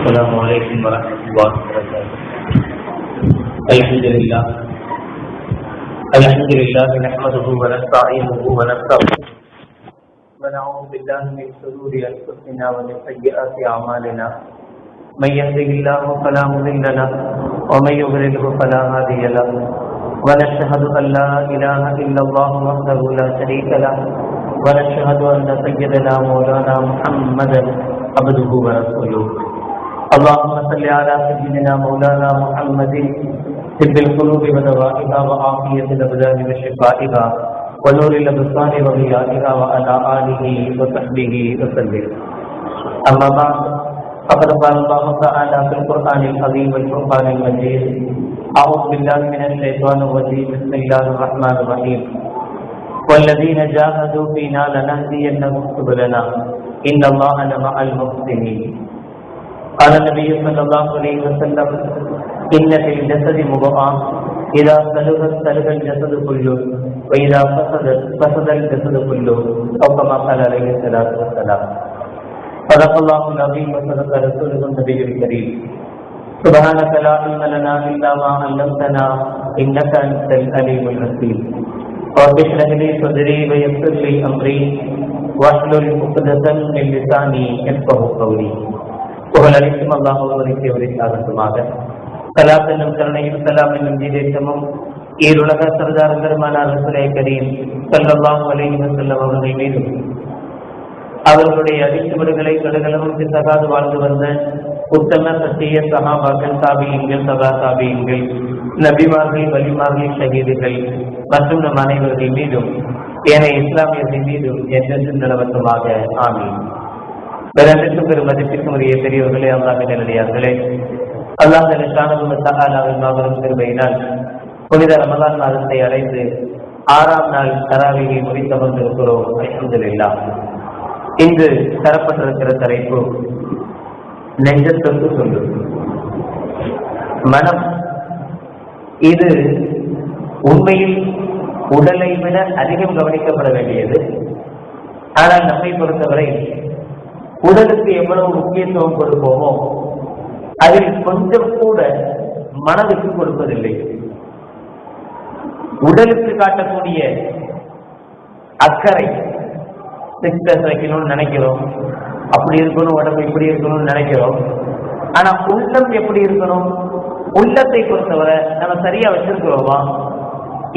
السلام عليكم ورحمة الله وبركاته. الحمد لله نحمده ونستعينه ونستغفره ونعوذ بالله من شرور أنفسنا ومن سيئات أعمالنا. من يهده الله فلا مضل له ومن يضلل فلا هادي له. ونشهد أن لا إله إلا الله وحده لا شريك له ونشهد أن سيدنا مولانا محمدا عبده ورسوله. اللهم صل على سيدنا مولانا محمد طب القلوب ودوائها وعافية الأبدان وشفائها ونور الأبصار وضيائها وعلى آله وصحبه وسلم. أما بعد فقد قال الله تعالى في القرآن العظيم والفرقان المجيد: أعوذ بالله من الشيطان الرجيم. بسم الله الرحمن الرحيم. والذين جاهدوا فينا لنهدينهم سبلنا إن الله لمع المحسنين. قال النبي صلى الله عليه وسلم: إن في الجسد مضغة إذا سلغت سلغ الجسد كله وإذا فسدت فسد الجسد كله، أو كما قال عليه الصلاة والسلام. صدق الله العظيم وصدق رسوله النبي الكريم. سبحانك لا علم لنا إلا ما علمتنا إنك أنت العليم الحكيم. رب اشرح لي صدري ويسر لي أمري واحلل عقدة من لساني يفقهوا قولي. புகழளிக்கும் அல்லாஹ் ஒருவனுக்கே உரித்தாகட்டுமாக. சலாத் என்னும் கருணையும் சலாம் என்னும் ஜீதேசமும் ஈருலக சர்தார் பெருமானார் ரசூலே கரீம் ஸல்லல்லாஹு அலைஹி வஸல்லம் அவர்கள் மீதும் அவர்களுடைய அடிச்சுவடுகளை கடுகளவும் பிசகாது வாழ்ந்து வந்த உத்தம சத்திய சஹாபாக்கள், தாபியீன்கள், சபா தாபியீன்கள், நபிமார்கள், வலிமார்கள், ஷஹீதுகள் மற்றும் நம் அனைவர்கள் மீதும் ஏனைய இஸ்லாமியர்கள் மீதும் என்றென்றும் நிலவட்டுமாக. ஆமீன். வேறென்றும் பெரும் மதிப்பிற்கும் உரிய பெரியவர்களே, அல்லாஹ்வின் நல்லடியார்களே, அல்லாஹ் தஆலாவின் மாபெரும் கிருபையினால் புனித ரமலான் மாதத்தை அடைந்து 6ஆம் நாள் தராவீகை முடித்தமர்ந்திருக்கிறோம். அல்ஹம்துலில்லாஹ். இன்று தரப்பட்டிருக்கிற தலைப்பு நெஞ்சத்திற்கு சொல்லு. மனம் இது உண்மையில் உடலை விட அதிகம் கவனிக்கப்பட வேண்டியது. ஆனால் நம்மை பொறுத்தவரை உடலுக்கு எவ்வளவு முக்கியத்துவம் கொடுப்போமோ அதில் கொஞ்சம் கூட மனதுக்கு கொடுப்பதில்லை. உடலுக்கு காட்டக்கூடிய அக்கறை, சிக்ஸஸ் வைக்கணும்னு நினைக்கிறோம், அப்படி இருக்கணும், உடம்பு இப்படி இருக்கணும்னு நினைக்கிறோம். ஆனா உள்ளம் எப்படி இருக்கணும்? உள்ளத்தை பொறுத்தவரை நம்ம சரியா வச்சிருக்கிறோமா?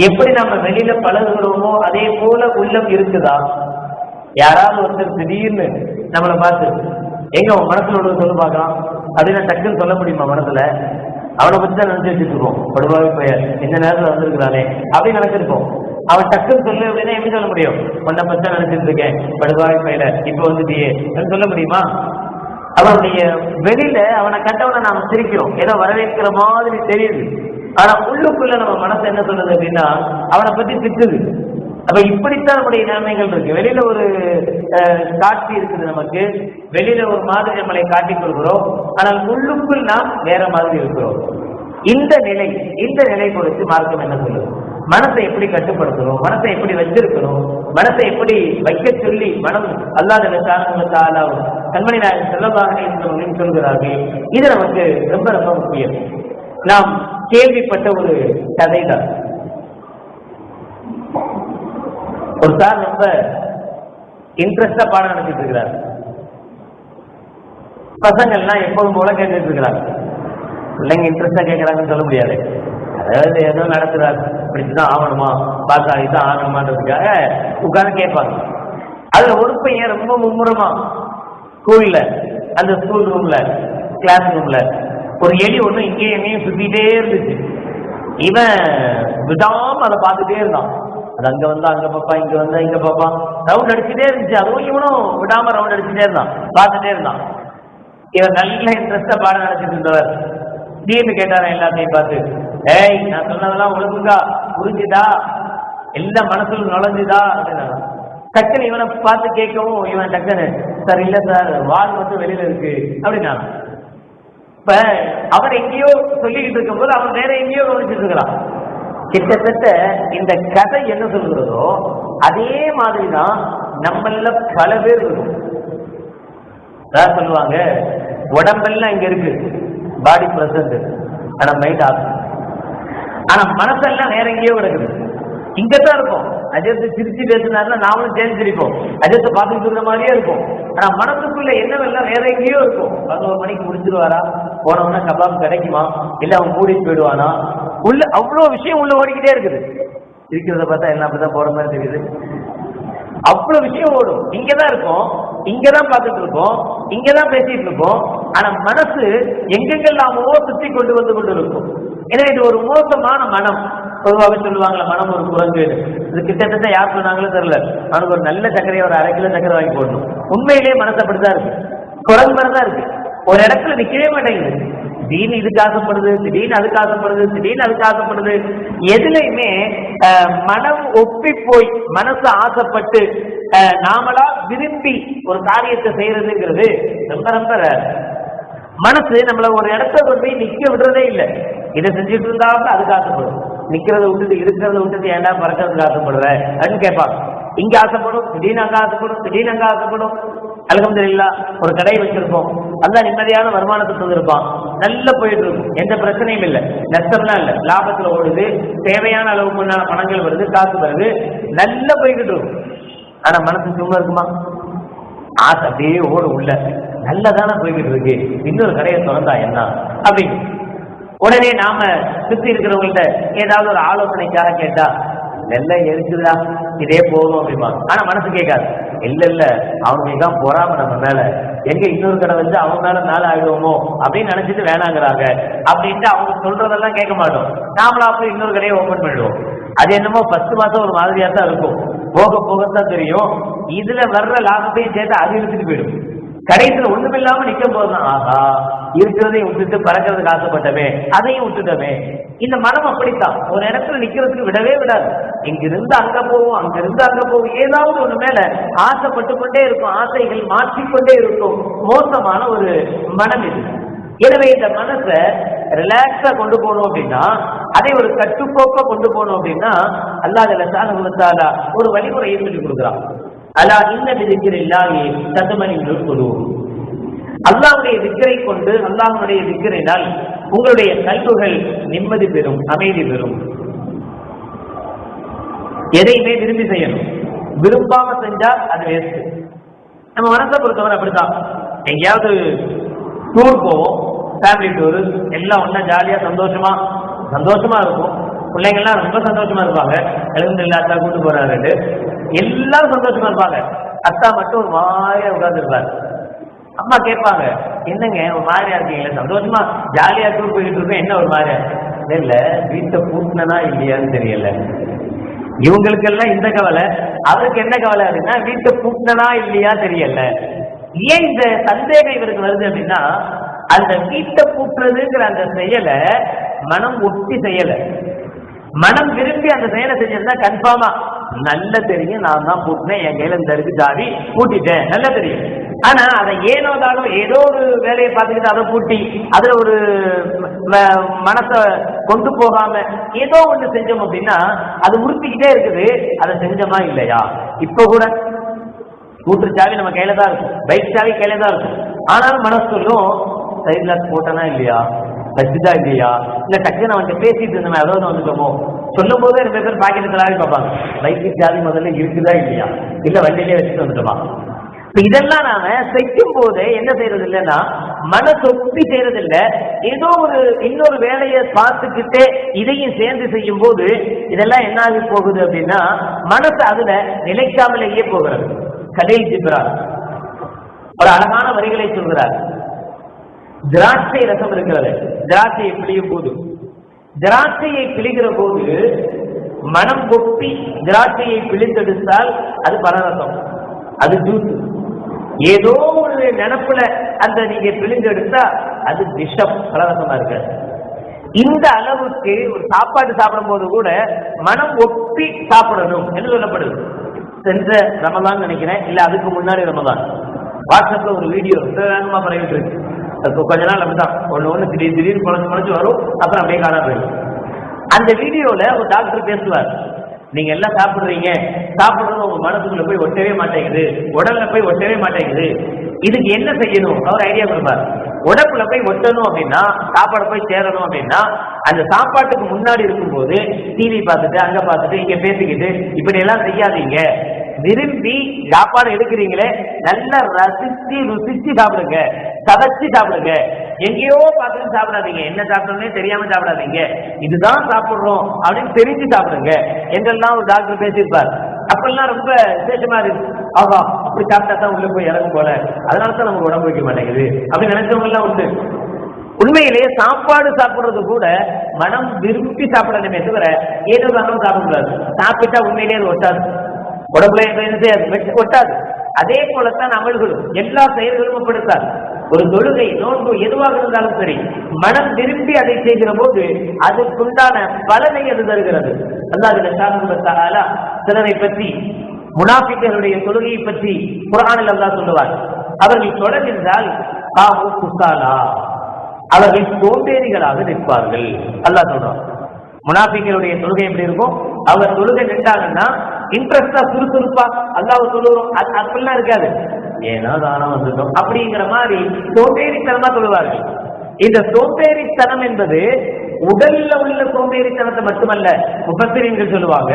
எப்படி நம்ம வெளியில பழகுகிறோமோ அதே போல உள்ளம் இருக்குதா? யாராவது ஒருத்தர் திடீர்னு நம்மளை பார்த்து எங்க உன் மனசுல உள்ள சொல்லு பார்க்கலாம் அப்படின்னு டக்குன்னு சொல்ல முடியுமா? மனசுல அவனை பத்தி தான் நினைச்சு வச்சிருக்கோம். படுவாவி பெயர் இந்த நேரத்துல வந்திருக்கிறானே அப்படின்னு நினைச்சிருக்கோம். அவன் டக்குன்னு சொல்லு அப்படின்னா எப்படி சொல்ல முடியும்? உன்னை பத்தி தான் நினைச்சிட்டு இருக்கேன், படுவாவி பெயர இப்ப வந்துட்டியே சொல்ல முடியுமா? அவனுடைய வெளியில அவனை கண்டவனை நாம சிரிக்கிறோம், ஏதோ வரவேற்கிற மாதிரி தெரியுது. ஆனா உள்ளுக்குள்ள நம்ம மனசு என்ன சொல்லுது அப்படின்னா அவனை பத்தி திட்டுது. அப்ப இப்படித்தான் நம்முடைய நிலைமைகள் இருக்கு. வெளியில ஒரு காட்சி இருக்குது, நமக்கு வெளியில ஒரு மாதிரி நம்மளை காட்டிக் கொள்கிறோம், ஆனால் உள்ளுக்குள் நாம் வேற மாதிரி இருக்கிறோம். இந்த நிலை குறித்து மார்க்கம் என்ன சொல்லுது? மனசை எப்படி கட்டுப்படுத்தணும், மனசை எப்படி வச்சிருக்கணும், மனசை எப்படி வைக்க சொல்லி மனம் அல்லாஹ் கண்மணி நாயகம் ஸல்லல்லாஹு அலைஹி வஸல்லம் சொல்கிறார்கள். இது நமக்கு ரொம்ப ரொம்ப முக்கியம். நாம் கேள்விப்பட்ட ஒரு கதை தான். ஒரு சார் ரொம்ப இன்ட்ரெஸ்டா பாடம் நடத்திட்டு இருக்கிறார். பசங்கள்லாம் எப்போதும் போல கேட்டுட்டு இருக்கிறாங்க. பிள்ளைங்க இன்ட்ரெஸ்டா கேட்கறாங்கன்னு சொல்ல முடியாது. அதாவது ஏதோ நடத்துறாரு, இப்படிதான் ஆகணுமா, பாஸ் ஆகிதான் ஆகணுமான்றதுக்காக உட்கார்ந்து கேட்பாங்க. அதுல ஒரு பையன் ரொம்ப மும்முரமா ஸ்கூல்ல, அந்த ஸ்கூல் ரூம்ல, கிளாஸ் ரூம்ல ஒரு எலி ஒண்ணு இங்கேயும் எங்கேயும் சுத்திட்டே இருந்துச்சு. இவன் விடாம அதை பார்த்துட்டே இருந்தான். அது அங்க வந்தா அங்க பாப்பா, இங்க வந்தா இங்க பாப்பா, ரவுண்ட் அடிச்சுட்டே இருந்துச்சு. அதுவும் இவனும் விடாம ரவுண்ட் அடிச்சுட்டே இருந்தான், பார்த்துட்டே இருந்தான். இவன் நல்ல இன்ட்ரெஸ்டா பாடம் நடத்திட்டு இருந்தவர் திடீர்னு கேட்டாரன் எல்லாத்தையும் பார்த்து, ஏய் நான் சொன்னதெல்லாம் ஒழுங்குதா, புரிஞ்சுதா, எல்லாம் மனசுல நுழைஞ்சுதா அப்படின்னா. டக்குன்னு இவனை பார்த்து கேட்கவும் இவன் டக்குன்னு, சார் இல்ல சார், வால் மட்டும் வெளியில இருக்கு அப்படின்னா. இப்ப அவன் எங்கேயோ சொல்லிக்கிட்டு இருக்கும் போது அவன் வேற எங்கேயோ கவனிச்சுட்டு இருக்கிறான். கிட்டத்தட்ட இந்த கதை என்ன சொல்கிறதோ அதே மாதிரிதான் நம்மள பல பேர் இருக்கும். சொல்லுவாங்க, உடம்பெல்லாம் இங்க இருக்கு, பாடி பிரசன்ட், ஆனா மைண்ட் ஆகும். ஆனா மனசெல்லாம் வேற எங்கேயோ கிடக்குது, இங்கதான் இருக்கும். அஜயத்தை சிரிச்சு பேசினாருன்னா நாமளும் சேர்ந்து சிரிப்போம், அஜயத்தை பார்த்துட்டு இருந்த மாதிரியே இருக்கும். ஆனா மனசுக்குள்ள என்னவெல்லாம் வேற எங்கேயோ இருக்கும். 11 மணிக்கு முடிச்சிருவாரா, போனவனா கபாப் கிடைக்குமா, இல்ல அவன் கூட்டிட்டு போயிடுவானா, உள்ள அவ்வளவு விஷயம் உள்ள ஓடிக்கிட்டே இருக்குது. இருக்கிறத பார்த்தா எல்லாம் அப்படிதான் போற மாதிரி தெரியுது. அவ்வளவு விஷயம் ஓடும். இங்கதான் இருக்கும், இங்கதான் பார்த்துட்டு இருக்கோம், இங்கதான் பேசிட்டு இருக்கோம். ஆனா மனசு எங்கெங்கெல்லாமோ சுத்தி கொண்டு வந்து கொண்டு இருக்கும். எனவே இது ஒரு மோசமான மனம். பொதுவாக சொல்லுவாங்களா, மனம் ஒரு குரங்கு. இது கிட்டத்தட்ட யார் சொன்னாங்களோ தெரியல. அவனுக்கு ஒரு நல்ல சர்க்கரையை ஒரு 1/2 கிலோ சர்க்கரை வாங்கி போடணும். உண்மையிலேயே மனசு அப்படிதான் இருக்கு, குரங்கு மாதிரிதான் இருக்கு. ஒரு இடத்துல நிக்கவே மாட்டேங்குது. திடீர்னு இதுக்கு ஆசைப்படுது, திடீர்னு அதுக்கு ஆசைப்படுது, திடீர்னு அதுக்கு ஆசைப்படுது. எதுலையுமே மனம் ஒப்பி போய் மனசு ஆசைப்பட்டு நாமளா விரும்பி ஒரு காரியத்தை செய்யறதுங்கிறது ரொம்ப ரொம்ப மனசு நம்மள ஒரு இடத்த கொண்டு போய் நிக்க விடுறதே இல்லை. இதை செஞ்சுட்டு இருந்தாலும் அதுக்கு ஆசைப்படும். நிக்கிறத விட்டுட்டு இருக்கிறத விட்டுட்டு ஏன்டா பறக்கிறதுக்கு ஆசைப்படுற அப்படின்னு கேட்பாங்க. இங்க ஆசைப்படும், திடீர்னு அங்க ஆசைப்படும், திடீர்னு அங்க ஆசைப்படும். அல்ஹம்துலில்லாஹ் ஒரு கடை வச்சிருப்போம், நல்லா நிம்மதியான வருமானத்தை தந்திருப்பான், நல்லா போயிட்டு இருக்கும், எந்த பிரச்சனையும் இல்லை, நஷ்டம்லாம் இல்லை, லாபத்துல ஓடுது, தேவையான அளவுக்கு முன்னால பணங்கள் வருது, காசு வருது, நல்லா போய்கிட்டு இருக்கும். ஆனா மனசு சும்மா இருக்குமா? ஆசை அப்படியே ஓடு உள்ள, நல்லதானே போய்கிட்டு இருக்கு, இன்னொரு கடையை திறந்தா என்ன அப்படின்னு உடனே நாம சுத்தி இருக்கிறவங்கள்ட்ட ஏதாவது ஒரு ஆலோசனைக்காக கேட்டா, நெல்லை எரிச்சுதா, இதே போதும் அப்படிமா. ஆனா மனசு கேட்காது, இல்ல இல்ல அவங்க தான் பொறாம நம்ம மேல, எங்க இன்னொரு கடை வச்சு அவங்க மேல மேல ஆகிடுவோமோ அப்படின்னு நினைச்சிட்டு வேணாங்கிறாங்க அப்படின்ட்டு அவங்க சொல்றதெல்லாம் கேட்க மாட்டோம். நாமளா அப்படி இன்னொரு கடையை ஓபன் பண்ணிடுவோம். அது என்னமோ 10 மாசம் ஒரு மாதிரியா தான் இருக்கும், போக போகத்தான் தெரியும். இதுல வர்ற லாபத்தையும் சேர்த்து அது இழுத்துட்டு போயிடும். கடைசியில் ஒண்ணுமில்லாம நிக்க போதுதான், ஆஹா இருக்கிறதையும் விட்டுட்டு பறக்கிறதுக்கு ஆசைப்பட்டவே அதையும் விட்டுட்டவே. இந்த மனம் அப்படித்தான், ஒரு இடத்துல நிக்கிறதுக்கு விடவே விடாது. இங்கிருந்து அங்க போவோம், அங்கிருந்து அங்க போவோம், ஏதாவது ஒண்ணு மேல ஆசைப்பட்டு கொண்டே இருக்கும், ஆசைகள் மாற்றிக்கொண்டே இருக்கும். மோசமான ஒரு மனம் இது. எனவே இந்த மனசை ரிலாக்ஸா கொண்டு போகணும் அப்படின்னா, அதை ஒரு கட்டுக்கோப்பா கொண்டு போகணும் அப்படின்னா, அல்லாஹ் ஜல்ல ஷானஹு ஒரு வழிமுறையை சொல்லி கொடுக்குறான். அலா இன்ன பிதிக்ரில்லாஹி தத்மஇன்னுல் குலூப். அல்லாஹ்வுடைய திக்ரை கொண்டு, அல்லாஹ்வுடைய திக்ரினால் உங்களுடைய கல்புகள் நிம்மதி பெறும், அமைதி பெறும். எதையுமே விரும்பி செய்யணும், விரும்பாம செஞ்சா அது வேஸ்ட். நம்ம மனசை பொறுத்தவரை அப்படித்தான். எங்கேயாவது டூர் போவோம், ஃபேமிலி டூர், எல்லாம் ஒன்னா ஜாலியா சந்தோஷமா இருக்கும். பிள்ளைங்கள்லாம் ரொம்ப சந்தோஷமா இருப்பாங்க, அல்ஹம்துலில்லாஹ் அத்தா கூட்டு போறாரு, எல்லாரும் சந்தோஷமா இருப்பாங்க. அத்தா மட்டும் ஒரு மாதிரியா உட்கார்ந்து இருப்பாரு. அம்மா கேட்பாங்க, என்னங்க ஒரு மாதிரியா இருக்கீங்களா, சந்தோஷமா ஜாலியா டூர் போயிட்டு இருக்கோம், என்ன ஒரு மாதிரியா இல்ல, வீட்டை பூட்டினா இல்லையான்னு தெரியல. இவங்களுக்கெல்லாம் இந்த கவலை, அவருக்கு என்ன கவலை அப்படின்னா வீட்டை பூட்டினா இல்லையா தெரியல. ஏன் இந்த சந்தேகம் இவருக்கு வருது அப்படின்னா, அந்த வீட்டை பூட்டுறதுங்கிற அந்த செயலை மனம் ஒட்டி செய்யல. மனம் விரும்பி அந்த செயலை செஞ்சிருந்தா கன்ஃபார்மா நல்ல தெரியும், நான் தான் பூட்டினேன், என் கையில இந்த இருக்கு சாவி, பூட்டிட்டேன், நல்ல தெரியும். ஆனா அதை ஏனோதானோ ஏதோ ஒரு வேலையை பார்த்துக்கிட்டு அதை பூட்டி அதுல ஒரு மனசை கொண்டு போகாம ஏதோ ஒண்ணு செஞ்சோம் அப்படின்னா அது உறுத்திக்கிட்டே இருக்குது. அதை செஞ்சோமா இல்லையா? இப்ப கூட ஸ்கூட்டர் சாவி நம்ம கையில தான் இருக்கும், பைக் சாவி கையில தான் இருக்கும். ஆனாலும் மனசு சொல்லும், சைட்ல போட்டனா இல்லையா, வச்சுதா இல்லையா, இல்ல டக்குன்னு அவன் பேசிட்டு இருந்தோம் எவ்வளவு வந்துட்டோமோ சொல்லும் போதே 2 பேர் பாக்கெட் தலாவி பார்ப்பாங்க, பைக்கு சாவி முதல்ல இருக்குதா இல்லையா, இல்ல வண்டியிலே வச்சுட்டு வந்துட்டோமா. இதெல்லாம் நாம செய்யும் போது என்ன செய்யறது இல்லைன்னா, மனசொப்பி செய்யறது இல்லை, ஏதோ ஒரு இன்னொரு வேலையை பார்த்துக்கிட்டே இதையும் சேர்ந்து செய்யும் போது இதெல்லாம் என்ன ஆகி போகுது அப்படின்னா, மனசு அதுல நிலைக்காமலேயே போகிறது. கலீல் ஜிப்ரான் ஒரு அழகான வரிகளை சொல்கிறார். திராட்சை ரசம் இருக்கிறது, திராட்சையை பிழியும் போது, திராட்சையை பிழிகிற போது மனம் ஒப்பி திராட்சையை பிழிந்தெடுத்தால் அது பலரசம், அது ஜூஸ். ஏதோ ஒரு நினப்புல அந்த நீங்க பிழிந்தெடுத்தா அது விஷம், பலரசமா இருக்க. இந்த அளவுக்கு ஒரு சாப்பாடு சாப்பிடும் போது கூட மனம் ஒப்பி சாப்பிடணும் என்று சொல்லப்படுது. சென்ற ரமதான் நினைக்கிறேன், இல்ல அதுக்கு முன்னாடி ரமதான், வாட்ஸ்அப்ல ஒரு வீடியோ வேகமா பரவிட்டு இருக்கு. கொஞ்ச நாள் அப்படிதான் ஒண்ணு திடீர்னு குழந்தை வரும், அப்புறம் அப்படியே காணா போயிடும். அந்த வீடியோல ஒரு டாக்டர் பேசுவார், நீங்க எல்லாம் சாப்பிடுறீங்க, சாப்பிடுறது உங்க மனசுக்குள்ள போய் ஒட்டவே மாட்டேங்குது, உடல்ல போய் ஒட்டவே மாட்டேங்குது, இதுக்கு என்ன செய்யணும் அவர் ஐடியா கொடுப்பார். உடம்புல போய் ஒட்டணும் அப்படின்னா, சாப்பாடு போய் சேரணும் அப்படின்னா, அந்த சாப்பாட்டுக்கு முன்னாடி இருக்கும்போது டிவி பார்த்துட்டு அங்க பார்த்துட்டு இங்க பேசிக்கிட்டு இப்படி எல்லாம் செய்யாதீங்க. விரும்பி சாப்பாடு எடுக்கிறீங்களே, நல்லா ரசிச்சு ருசிச்சு சாப்பிடுங்க, சதைச்சு சாப்பிடுங்க. எங்கேயோ பார்த்துட்டு சாப்பிடாதீங்க, என்ன சாப்பிடணும்னே தெரியாம சாப்பிடாதீங்க, இதுதான் சாப்பிடுறோம் அப்படின்னு தெரிஞ்சு சாப்பிடுங்க என்றெல்லாம் ஒரு டாக்டர் பேசியிருப்பார். அப்பெல்லாம் ரொம்ப விசேஷமா இருக்கு. ஆகா, அப்படி சாப்பிட்டா தான் உள்ள போய் இறங்கும் போல, அதனாலதான் நமக்கு உடம்பு வைக்க மாட்டேங்குது அப்படின்னு நினைச்சவங்க எல்லாம் உண்டு. உண்மையிலேயே சாப்பாடு சாப்பிடுறது கூட மனம் விரும்பி சாப்பிடணுமே தவிர ஏதோ தானும் சாப்பிடக்கூடாது. சாப்பிட்டா உண்மையிலேயே அது ஒட்டாது, உடம்புல ஒட்டாது. அதே போலத்தான் அமல்களும் எல்லா செயல்களும் படுத்தாது. ஒரு தொழுகை, நோன்பு எதுவாக இருந்தாலும் சரி, மனம் விரும்பி அதை செய்கிற போது அதுக்குண்டான பலனை அது தருகிறது. அல்லாஹ் சிலரை பற்றி, முனாஃபிக்களுடைய தொழுகையை பற்றி குர்ஆனில் அல்லாஹ் சொல்லுவார், அவர்கள் தொடர்ந்தால் காமு குசாலா, அவர்கள் சோம்பேறிகளாக நிற்பார்கள். அல்லாஹ் சொல்றான். முனாஃபிக்களுடைய தொழுகை எப்படி இருக்கும்? அவர் தொழுகை நின்றாங்கன்னா இன்ட்ரெஸ்டா சுறுசுறுப்பா அல்லாஹ் தொழுகிறோம் அப்படிலாம் இருக்காது, ஏன்னா தானா வந்துட்டோம் அப்படிங்கிற மாதிரி சோம்பேறித்தனமா தொழுவார்கள். இந்த சோம்பேறித்தனம் என்பது உடல்ல உள்ள சோம்பேறித்தனத்தை மட்டுமல்ல, முஃபஸ்ஸிரீன்கள் சொல்லுவாங்க,